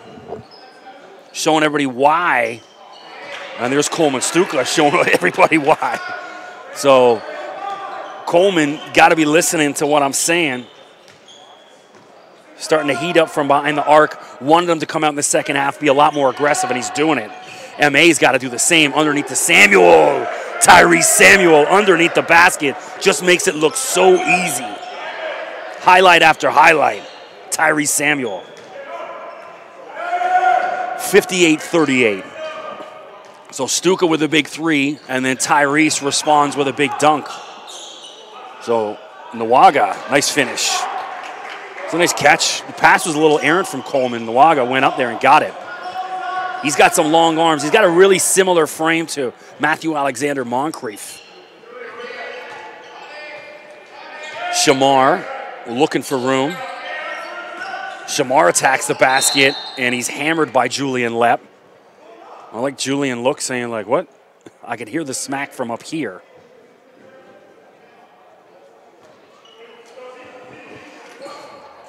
Showing everybody why. And there's Coleman Stuka showing everybody why. So Coleman got to be listening to what I'm saying. Starting to heat up from behind the arc. Wanted him to come out in the second half, be a lot more aggressive, and he's doing it. MA's got to do the same underneath the Samuel. Tyrese Samuel underneath the basket just makes it look so easy. Highlight after highlight. Tyrese Samuel. 58-38. So Stuka with a big 3, and then Tyrese responds with a big dunk. So Nawaga, nice finish. It's a nice catch. The pass was a little errant from Coleman. Nawaga went up there and got it. He's got some long arms. He's got a really similar frame to Matthew Alexander Moncrief. Shamar looking for room. Shamar attacks the basket, and he's hammered by Julian Lepp. I like Julian look saying, like, what? I could hear the smack from up here.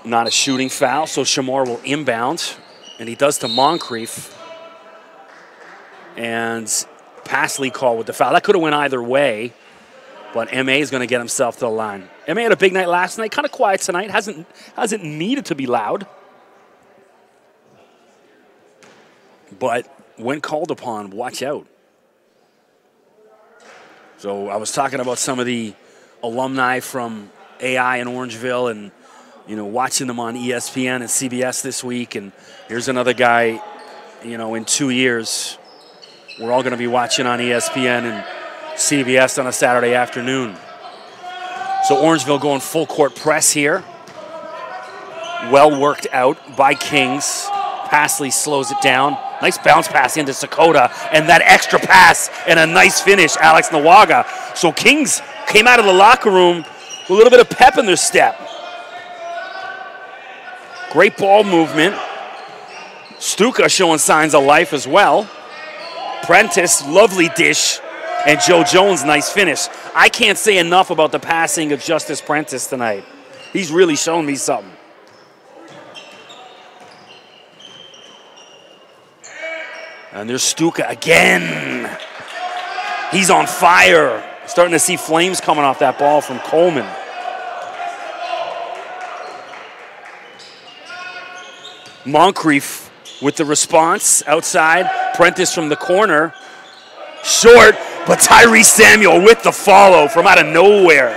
Not a shooting foul, so Shamar will inbound, and he does to Moncrief. And Pasley called with the foul. That could have went either way, but MA is going to get himself to the line. MA had a big night last night, kind of quiet tonight, hasn't needed to be loud. But when called upon, watch out. So I was talking about some of the alumni from AI in Orangeville and, you know, watching them on ESPN and CBS this week. And here's another guy, you know, in 2 years, we're all going to be watching on ESPN and CBS on a Saturday afternoon. So Orangeville going full court press here. Well worked out by Kings. Pasley slows it down. Nice bounce pass into Sakota, and that extra pass and a nice finish, Alex Nawaga. So Kings came out of the locker room with a little bit of pep in their step. Great ball movement. Stuka showing signs of life as well. Prentice, lovely dish, and Joe Jones, nice finish. I can't say enough about the passing of Justice Prentice tonight. He's really shown me something. And there's Stuka again. He's on fire. Starting to see flames coming off that ball from Coleman. Moncrief with the response outside. Prentice from the corner. Short, but Tyrese Samuel with the follow from out of nowhere.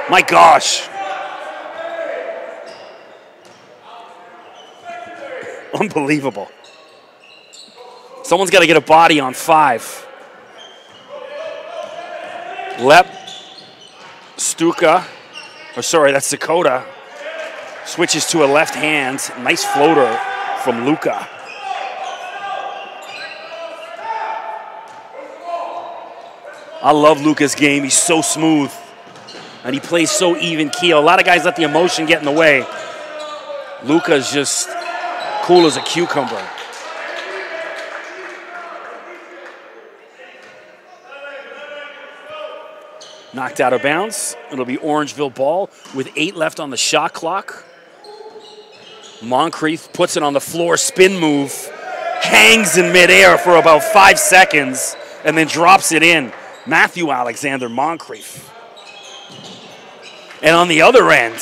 My gosh. Unbelievable. Someone's got to get a body on 5. Lepp, Stuka, or sorry, that's Sakota. Switches to a left hand. Nice floater from Luka. I love Luka's game. He's so smooth. And he plays so even keel. A lot of guys let the emotion get in the way. Luka's just cool as a cucumber. Knocked out of bounds. It'll be Orangeville ball with 8 left on the shot clock. Moncrief puts it on the floor, spin move, hangs in midair for about 5 seconds, and then drops it in. Matthew Alexander Moncrief. And on the other end,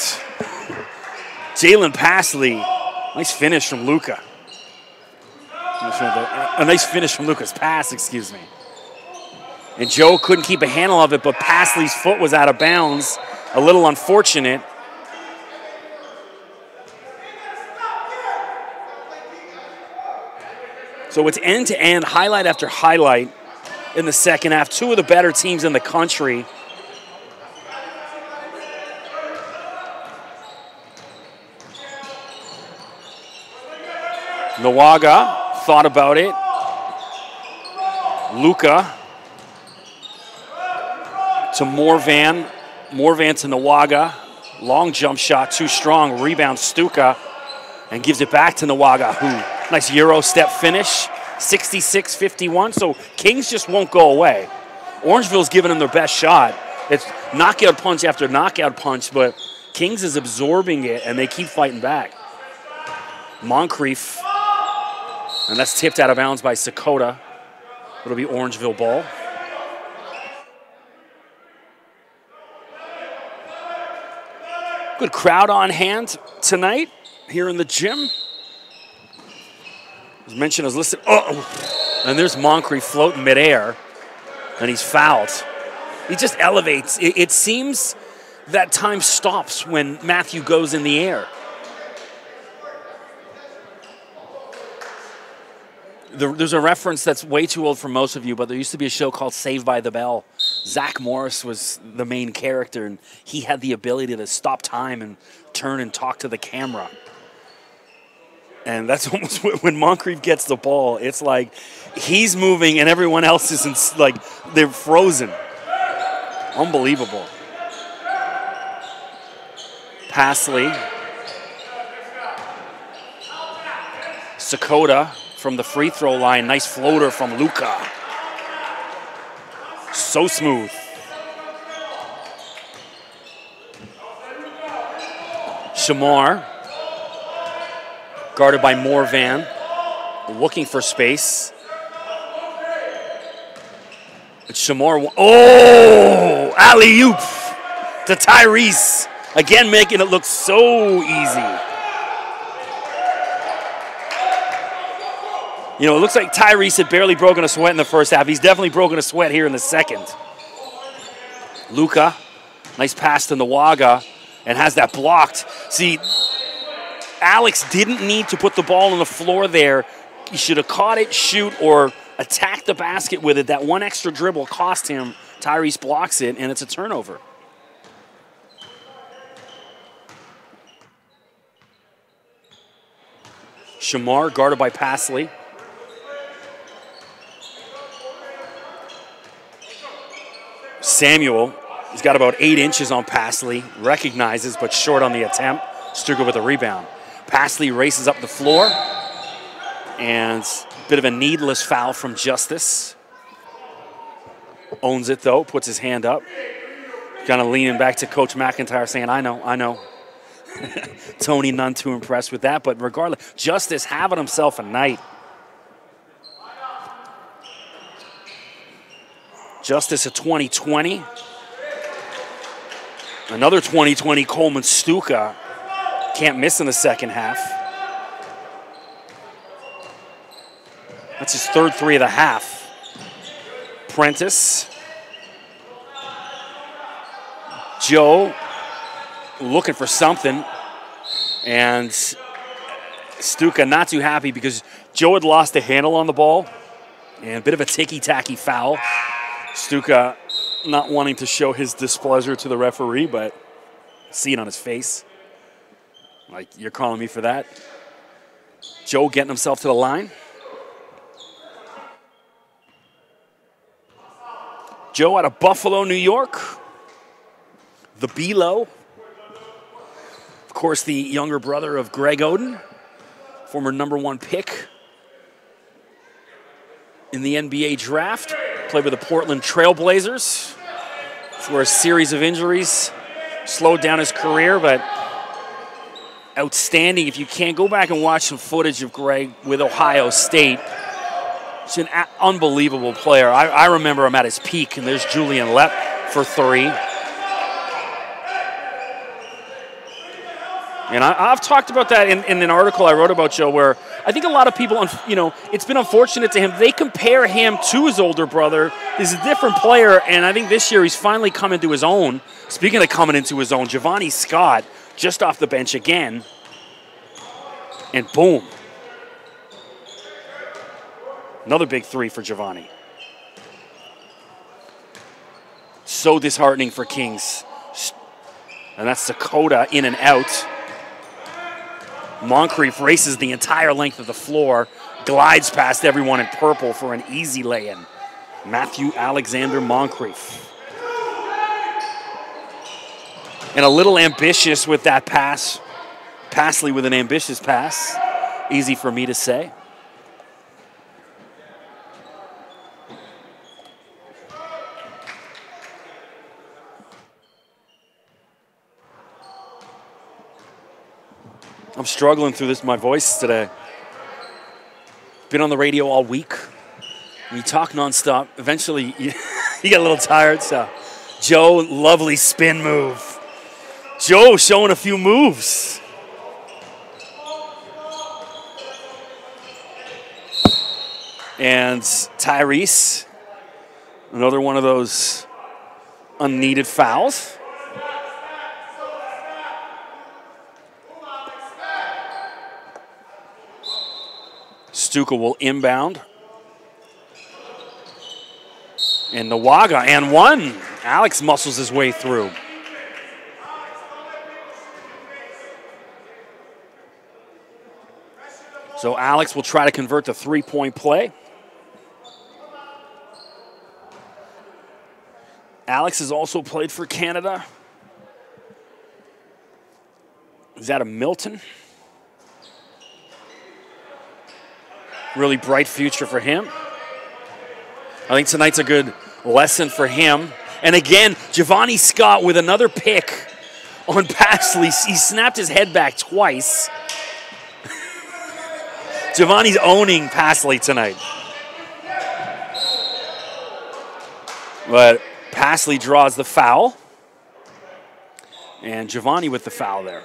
Jalen Pasley. Nice finish from Luka. A nice finish from Luka's pass, excuse me. And Joe couldn't keep a handle of it, but Pasley's foot was out of bounds. A little unfortunate. So it's end-to-end, highlight after highlight in the second half. 2 of the better teams in the country. Nawaga thought about it. Luka to Morvan. Morvan to Nawaga. Long jump shot, too strong. Rebound Stuka and gives it back to Nawaga, who nice Euro step finish. 66-51, so Kings just won't go away. Orangeville's giving them their best shot. It's knockout punch after knockout punch, but Kings is absorbing it, and they keep fighting back. Moncrief, and that's tipped out of bounds by Sakota. It'll be Orangeville ball. Good crowd on hand tonight here in the gym. As mentioned, I was listening. Oh, and there's Moncrief floating midair, and he's fouled. He just elevates. It seems that time stops when Matthew goes in the air. There's a reference that's way too old for most of you, but there used to be a show called Saved by the Bell. Zach Morris was the main character, and he had the ability to stop time and turn and talk to the camera. And that's almost when Moncrief gets the ball, it's like he's moving and everyone else isn't, like, they're frozen. Unbelievable. Pasley. Sakota from the free throw line. Nice floater from Luka. So smooth. Shamar. Guarded by Morvan. Looking for space. It's Shamar. Oh! Alley-oop to Tyrese. Again, making it look so easy. You know, it looks like Tyrese had barely broken a sweat in the first half. He's definitely broken a sweat here in the second. Luka, nice pass to Nawaga, and has that blocked. See, Alex didn't need to put the ball on the floor there. He should have caught it, shoot, or attack the basket with it. That one extra dribble cost him. Tyrese blocks it, and it's a turnover. Shamar guarded by Pasley. Samuel, he's got about 8 inches on Pasley. Recognizes, but short on the attempt. Stuka with a rebound. Pasley races up the floor. And a bit of a needless foul from Justice. Owns it, though. Puts his hand up. Kind of leaning back to Coach McIntyre saying, I know. Tony none too impressed with that. But regardless, Justice having himself a night. Justice a 20-20. Another 20-20, Coleman Stuka. Can't miss in the second half. That's his third 3 of the half. Prentice. Joe looking for something. And Stuka not too happy because Joe had lost the handle on the ball. And a bit of a ticky-tacky foul. Stuka not wanting to show his displeasure to the referee, but see it on his face. Like, you're calling me for that? Joe getting himself to the line. Joe out of Buffalo, New York. The B-Lo. Of course, the younger brother of Greg Oden, former #1 pick in the NBA draft. Played with the Portland Trail Blazers, where a series of injuries slowed down his career, but outstanding. If you can't, go back and watch some footage of Greg with Ohio State. He's an unbelievable player. I remember him at his peak, and there's Julian Lepp for 3. And I've talked about that in an article I wrote about Joe, where I think a lot of people, it's been unfortunate to him. They compare him to his older brother. He's a different player, and I think this year he's finally come into his own. Speaking of coming into his own, Giovanni Scott just off the bench again, and boom. Another big 3 for Giovanni. So disheartening for Kings. And that's Dakota in and out. Moncrief races the entire length of the floor, glides past everyone in purple for an easy lay-in. Matthew Alexander Moncrief. And a little ambitious with that pass. Passley with an ambitious pass. Easy for me to say. I'm struggling through my voice today. Been on the radio all week. When you talk nonstop, eventually you get a little tired. So, Joe, lovely spin move. Joe showing a few moves. And Tyrese, another one of those unneeded fouls. Stuka will inbound. And Nawaga and 1. Alex muscles his way through. So Alex will try to convert the 3-point play. Alex has also played for Canada. He's out of Milton. Really bright future for him. I think tonight's a good lesson for him. And again, Giovanni Scott with another pick on Passley. He snapped his head back twice. Giovanni's owning Passley tonight. But Passley draws the foul. And Giovanni with the foul there.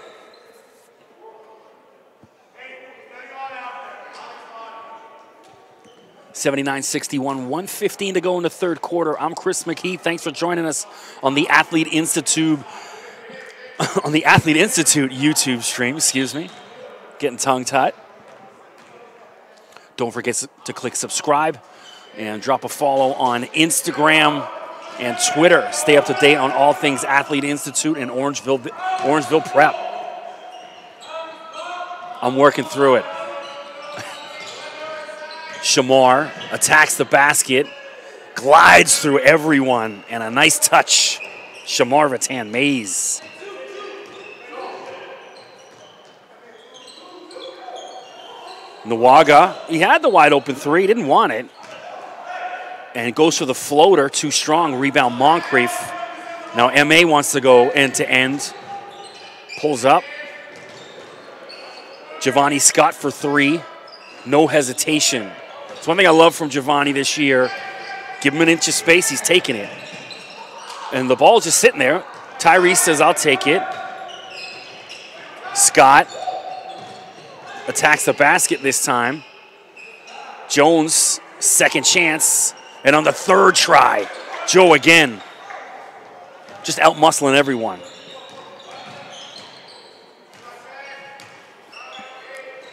79-61, 1:15 to go in the third quarter. I'm Chris McKee. Thanks for joining us on the Athlete Institute YouTube stream, excuse me. Getting tongue-tied. Don't forget to click subscribe and drop a follow on Instagram and Twitter. Stay up to date on all things Athlete Institute and Orangeville Prep. I'm working through it. Shamar attacks the basket, glides through everyone, and a nice touch. Shamar Vatan Mays. Nawaga, he had the wide open 3, didn't want it. And goes for the floater, too strong, rebound Moncrief. Now MA wants to go end to end. Pulls up. Giovanni Scott for 3, no hesitation. It's one thing I love from Giovanni this year. Give him an inch of space, he's taking it. And the ball's just sitting there. Tyrese says, I'll take it. Scott attacks the basket this time. Jones, second chance. And on the third try, Joe again. Just out-muscling everyone.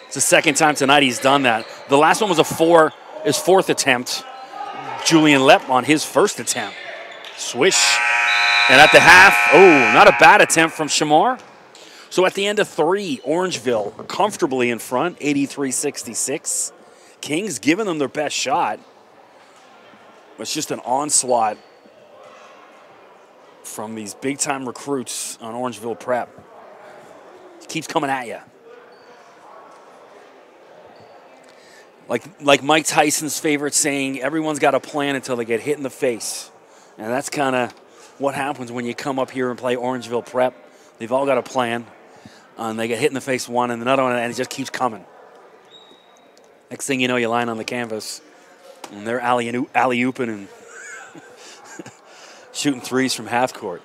It's the second time tonight he's done that. The last one was his fourth attempt. Julian Lepp on his first attempt. Swish. And at the half, oh, not a bad attempt from Shamar. So at the end of 3, Orangeville comfortably in front, 83-66. Kings giving them their best shot. It's just an onslaught from these big-time recruits on Orangeville Prep. It keeps coming at you. Like Mike Tyson's favorite saying, everyone's got a plan until they get hit in the face. And that's kind of what happens when you come up here and play Orangeville Prep. They've all got a plan. And they get hit in the face one and another one, and it just keeps coming. Next thing you know, you're lying on the canvas, and they're alley-ooping and shooting threes from half court.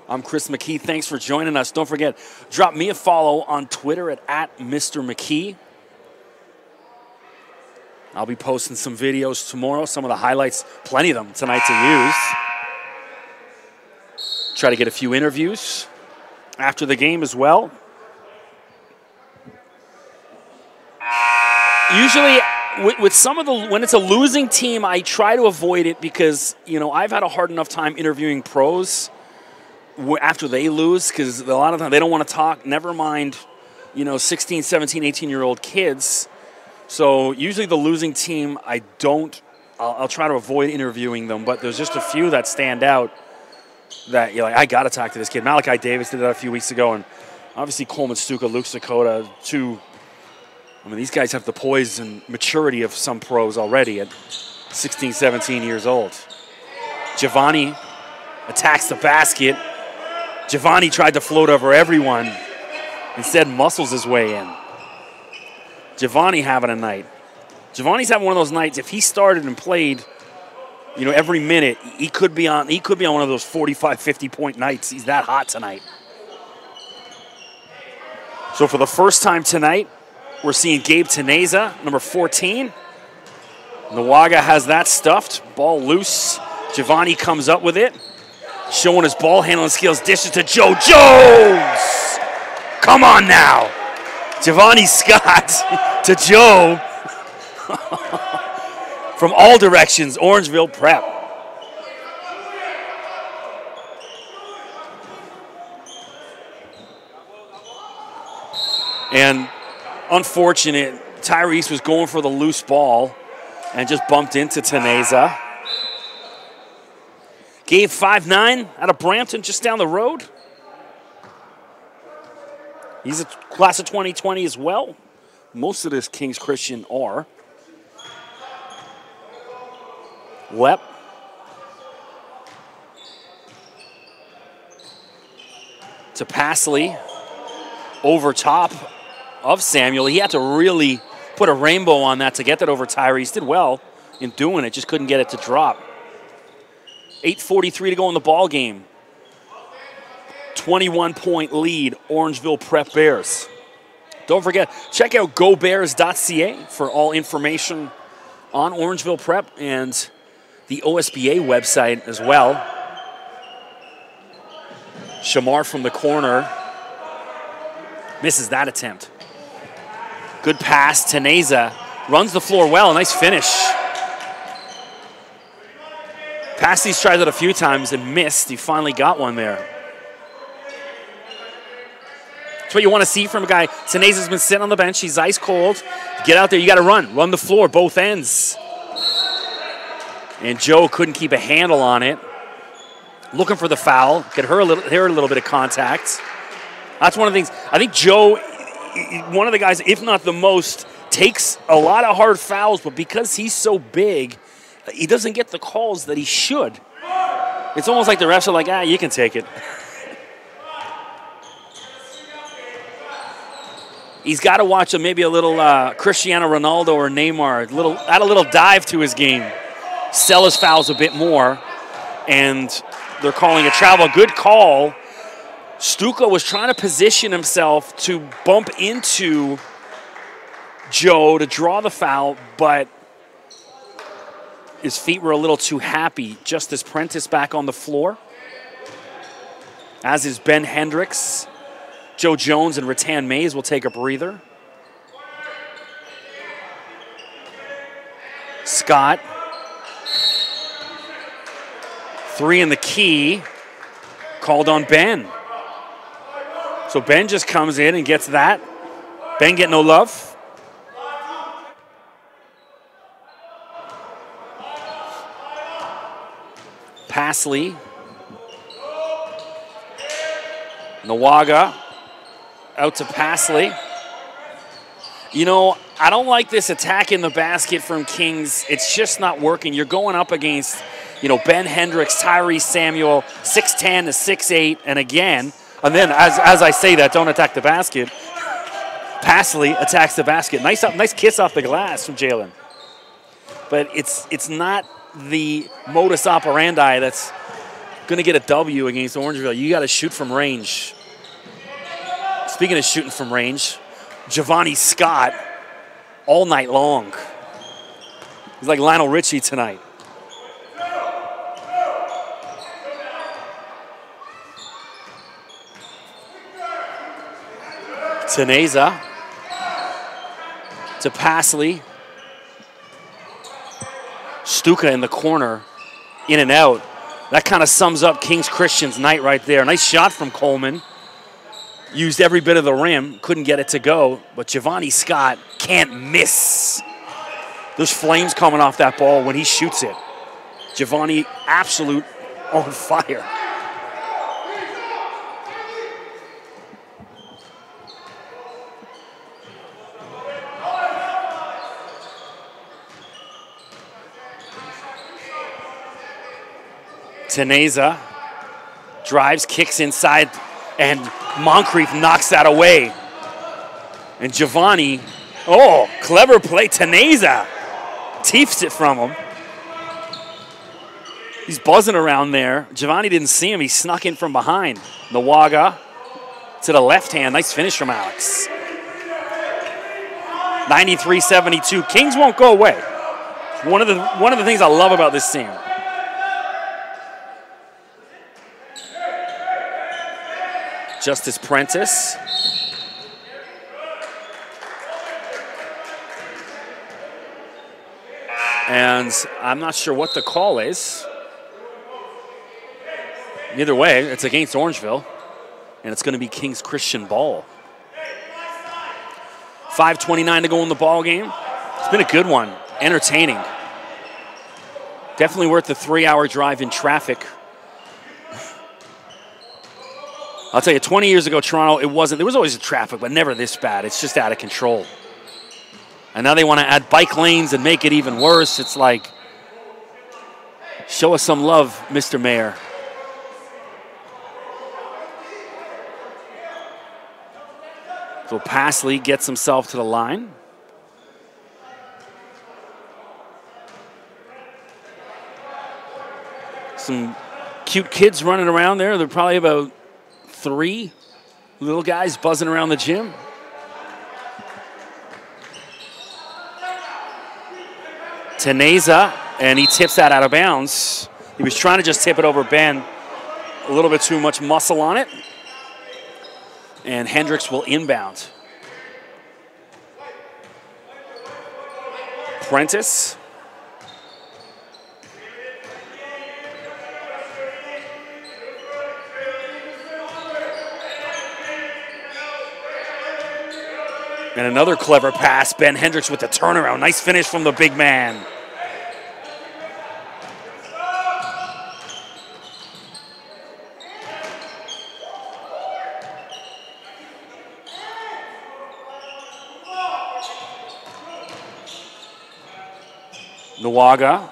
I'm Chris McKee. Thanks for joining us. Don't forget, drop me a follow on Twitter at Mr. McKee. I'll be posting some videos tomorrow, some of the highlights, plenty of them tonight to use. Try to get a few interviews after the game as well. Usually, with some of the, when it's a losing team, I try to avoid it because, you know, I've had a hard enough time interviewing pros after they lose because a lot of times they don't want to talk, never mind, you know, 16, 17, 18-year-old kids. So usually the losing team, I'll try to avoid interviewing them, but there's just a few that stand out that you're like, I got to talk to this kid. Malachi Davis did that a few weeks ago, and obviously Coleman Stuka, Luke Sakota, these guys have the poise and maturity of some pros already at 16, 17 years old. Giovanni attacks the basket. Giovanni tried to float over everyone. Instead, muscles his way in. Giovanni having a night. Giovanni's having one of those nights, if he started and played, you know, every minute, he could be on one of those 45, 50-point nights. He's that hot tonight. So for the first time tonight, we're seeing Gabe Teneza, number 14. Nawaga has that stuffed. Ball loose. Giovanni comes up with it. Showing his ball handling skills. Dishes to Joe Jones. Come on now. Giovanni Scott to Joe. From all directions, Orangeville Prep. And unfortunate, Tyrese was going for the loose ball and just bumped into Teneza. Gabe 5'9", out of Brampton, just down the road. He's a class of 2020 as well. Most of this Kings Christian are. Lep. To Passley. Over top of Samuel. He had to really put a rainbow on that to get that over Tyrese. Did well in doing it, just couldn't get it to drop. 8:43 to go in the ball game. 21-point lead, Orangeville Prep Bears. Don't forget, check out gobears.ca for all information on Orangeville Prep and the OSBA website as well. Shamar from the corner. Misses that attempt. Good pass. Teneza runs the floor well. Nice finish. Passley's tried it a few times and missed. He finally got one there. That's what you want to see from a guy. Teneza's been sitting on the bench. He's ice cold. Get out there. You got to run. Run the floor, both ends. And Joe couldn't keep a handle on it. Looking for the foul. Get her a little bit of contact. That's one of the things. I think Joe, one of the guys, if not the most, takes a lot of hard fouls, but because he's so big, he doesn't get the calls that he should. It's almost like the refs are like, you can take it. He's got to watch maybe a little Cristiano Ronaldo or Neymar, add a little dive to his game, sell his fouls a bit more, and they're calling a travel. Good call. Stuka was trying to position himself to bump into Joe to draw the foul, but his feet were a little too happy. Justice Prentice back on the floor, as is Ben Hendricks. Joe Jones and Rattan Mays will take a breather. Scott. 3 in the key. Called on Ben. So Ben just comes in and gets that. Ben getting no love. Passley. Nawaga out to Passley. You know, I don't like this attack in the basket from Kings. It's just not working. You're going up against, you know, Ben Hendricks, Tyrese Samuel, 6'10 to 6'8, and again, and then as I say that, don't attack the basket. Passley attacks the basket. Nice kiss off the glass from Jalen. But it's not the modus operandi that's going to get a W against Orangeville. You got to shoot from range. Speaking of shooting from range, Giovanni Scott all night long. He's like Lionel Richie tonight. Teneza to Passley. Stuka in the corner, in and out. That kind of sums up Kings Christian's night right there. Nice shot from Coleman. Used every bit of the rim, couldn't get it to go, but Giovanni Scott can't miss. There's flames coming off that ball when he shoots it. Giovanni, absolute on fire. Teneza drives, kicks inside, and Moncrief knocks that away. And Giovanni, oh, clever play. Teneza teefs it from him. He's buzzing around there. Giovanni didn't see him. He snuck in from behind. Nawaga to the left hand. Nice finish from Alex. 93-72. Kings won't go away. One of the things I love about this team. Justice Prentice. And I'm not sure what the call is. Either way, it's against Orangeville, and it's going to be Kings Christian ball. 5:29 to go in the ball game. It's been a good one, entertaining. Definitely worth the 3-hour drive in traffic. I'll tell you, 20 years ago, Toronto, there was always traffic, but never this bad. It's just out of control. And now they want to add bike lanes and make it even worse. It's like, show us some love, Mr. Mayor. So Passley gets himself to the line. Some cute kids running around there. They're probably about 3 little guys buzzing around the gym. Teneza, and he tips that out of bounds. He was trying to just tip it over Ben. A little bit too much muscle on it. And Hendricks will inbound. Prentice. And another clever pass. Ben Hendricks with the turnaround. Nice finish from the big man. Nawaga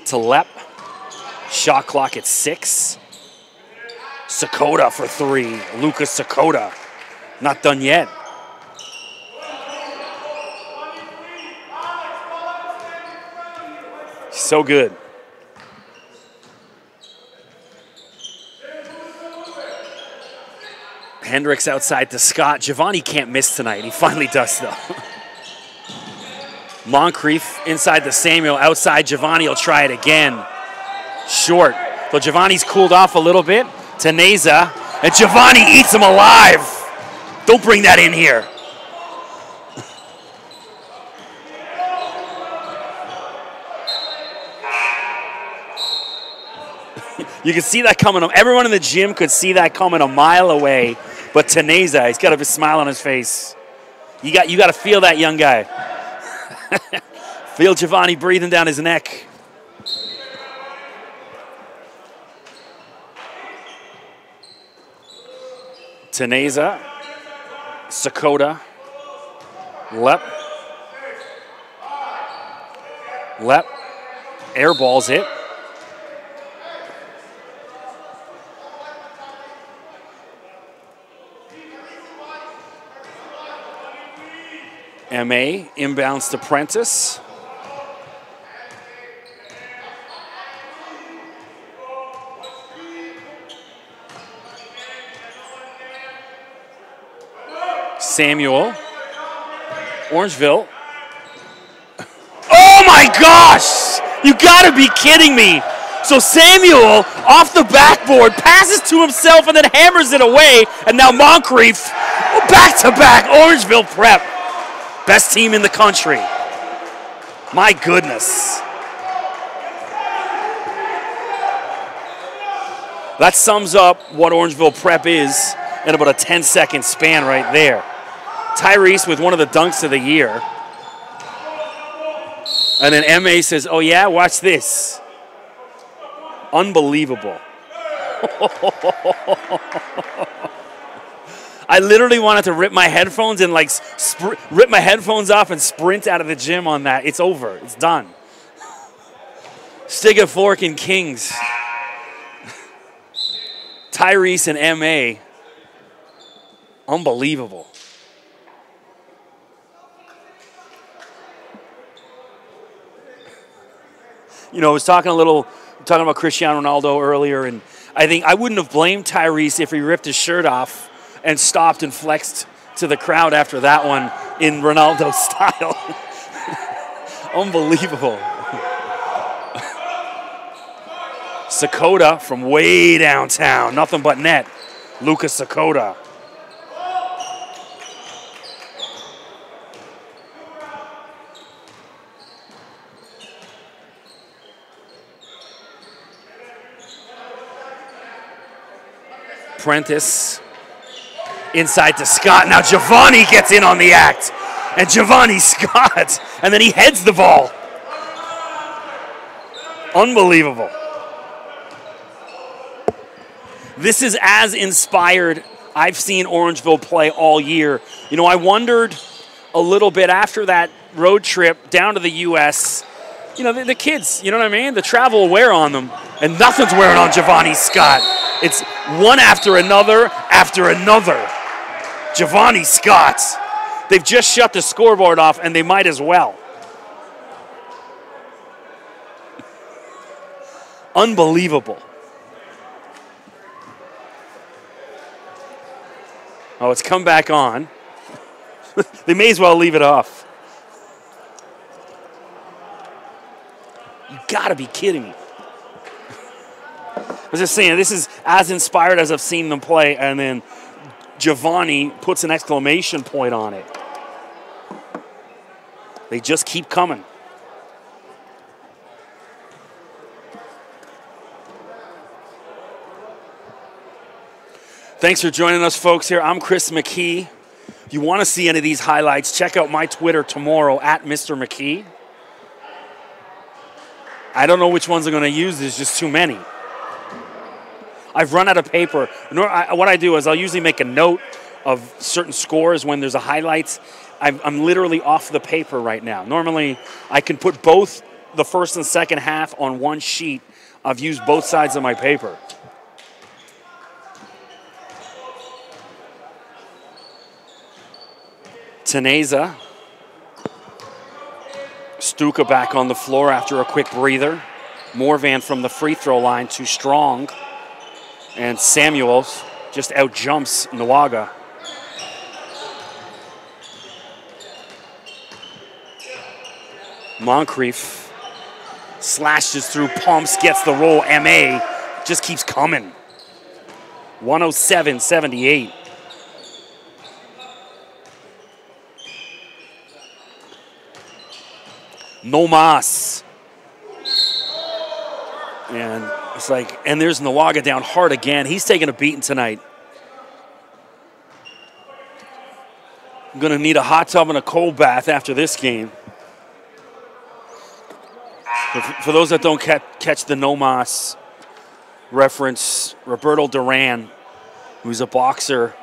to Lep. Shot clock at 6. Sakota for 3. Lucas Sakota. Not done yet. So good. Hendricks outside to Scott. Giovanni can't miss tonight. He finally does, though. Moncrief inside to Samuel. Outside, Giovanni will try it again. Short. So Giovanni's cooled off a little bit. Teneza. And Giovanni eats him alive. Don't bring that in here. You can see that coming. Everyone in the gym could see that coming a mile away. But Teneza, he's got a smile on his face. You got to feel that young guy. Feel Giovanni breathing down his neck. Teneza, Sakota, Lep, airballs it. MA inbounds to Prentice. Samuel. Orangeville. Oh my gosh! You gotta be kidding me! So Samuel, off the backboard, passes to himself and then hammers it away, and now Moncrief, back-to-back, Orangeville Prep. Best team in the country. My goodness. That sums up what Orangeville Prep is in about a 10-second span right there. Tyrese with one of the dunks of the year. And then MA says, oh yeah, watch this. Unbelievable. I literally wanted to rip my headphones and like rip my headphones off and sprint out of the gym on that. It's over. It's done. Stick a fork in Kings. Tyrese and MA. Unbelievable. You know, I was talking about Cristiano Ronaldo earlier, and I think I wouldn't have blamed Tyrese if he ripped his shirt off and stopped and flexed to the crowd after that one in Ronaldo style. Unbelievable. Sakota from way downtown, nothing but net. Lucas Sakota. Prentice inside to Scott. Now Giovanni gets in on the act. And Giovanni Scott. And then he heads the ball. Unbelievable. This is as inspired I've seen Orangeville play all year. You know, I wondered a little bit after that road trip down to the U.S., you know, the kids, you know what I mean? The travel will wear on them. And nothing's wearing on Giovanni Scott. It's one after another after another. Giovanni Scott. They've just shut the scoreboard off, and they might as well. Unbelievable. Oh, it's come back on. They may as well leave it off. You gotta be kidding me. I was just saying, this is as inspired as I've seen them play, and then Giovanni puts an exclamation point on it. They just keep coming. Thanks for joining us, folks, here. I'm Chris McKee. If you want to see any of these highlights, check out my Twitter tomorrow, @Mr. McKee. I don't know which ones I'm going to use. There's just too many. I've run out of paper. What I do is I'll usually make a note of certain scores when there's a highlights. I'm literally off the paper right now. Normally, I can put both the first and second half on one sheet. I've used both sides of my paper. Teneza. Stuka back on the floor after a quick breather. Morvan from the free throw line, too strong. And Samuels just out-jumps Nwaga. Moncrief slashes through, pumps, gets the roll. MA just keeps coming. 107-78. No mas. And it's like, and there's Nwaga down hard again. He's taking a beating tonight. I'm going to need a hot tub and a cold bath after this game. For those that don't catch the No Mas reference, Roberto Duran, who's a boxer,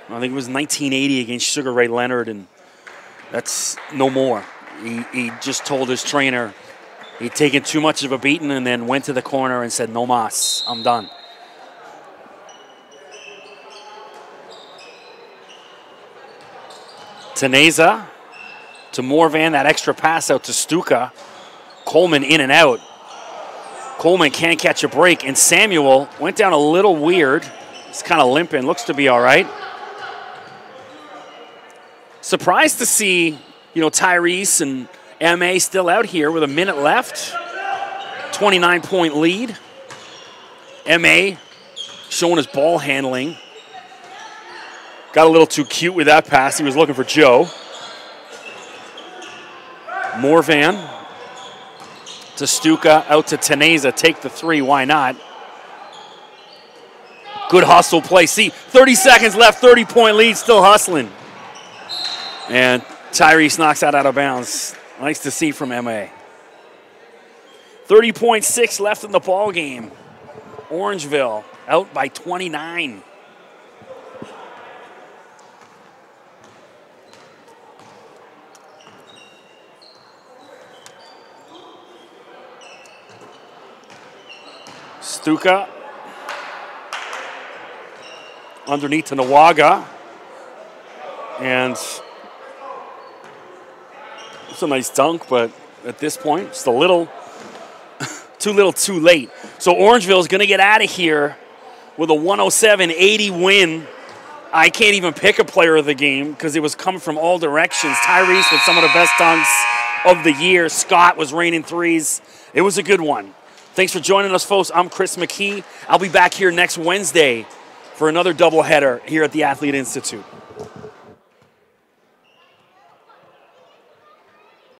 I think it was 1980 against Sugar Ray Leonard, and that's no more. He just told his trainer he'd taken too much of a beating and then went to the corner and said, "No mas, I'm done." Teneza to Morvan, that extra pass out to Stuka. Coleman in and out. Coleman can't catch a break, and Samuel went down a little weird. He's kind of limping, looks to be all right. Surprised to see, Tyrese and MA still out here with a minute left. 29-point lead. MA showing his ball handling. Got a little too cute with that pass. He was looking for Joe. Morvan to Stuka, out to Teneza. Take the three, why not? Good hustle play. See, 30 seconds left, 30-point lead, still hustling. And Tyrese knocks that out of bounds. Nice to see from MA. 30.6 left in the ball game. Orangeville out by 29. Stuka underneath to Nawaga. And it's a nice dunk, but at this point, just a little too late. So Orangeville is going to get out of here with a 107-80 win. I can't even pick a player of the game because it was coming from all directions. Tyrese with some of the best dunks of the year. Scott was raining threes. It was a good one. Thanks for joining us, folks. I'm Chris McKee. I'll be back here next Wednesday for another doubleheader here at the Athlete Institute.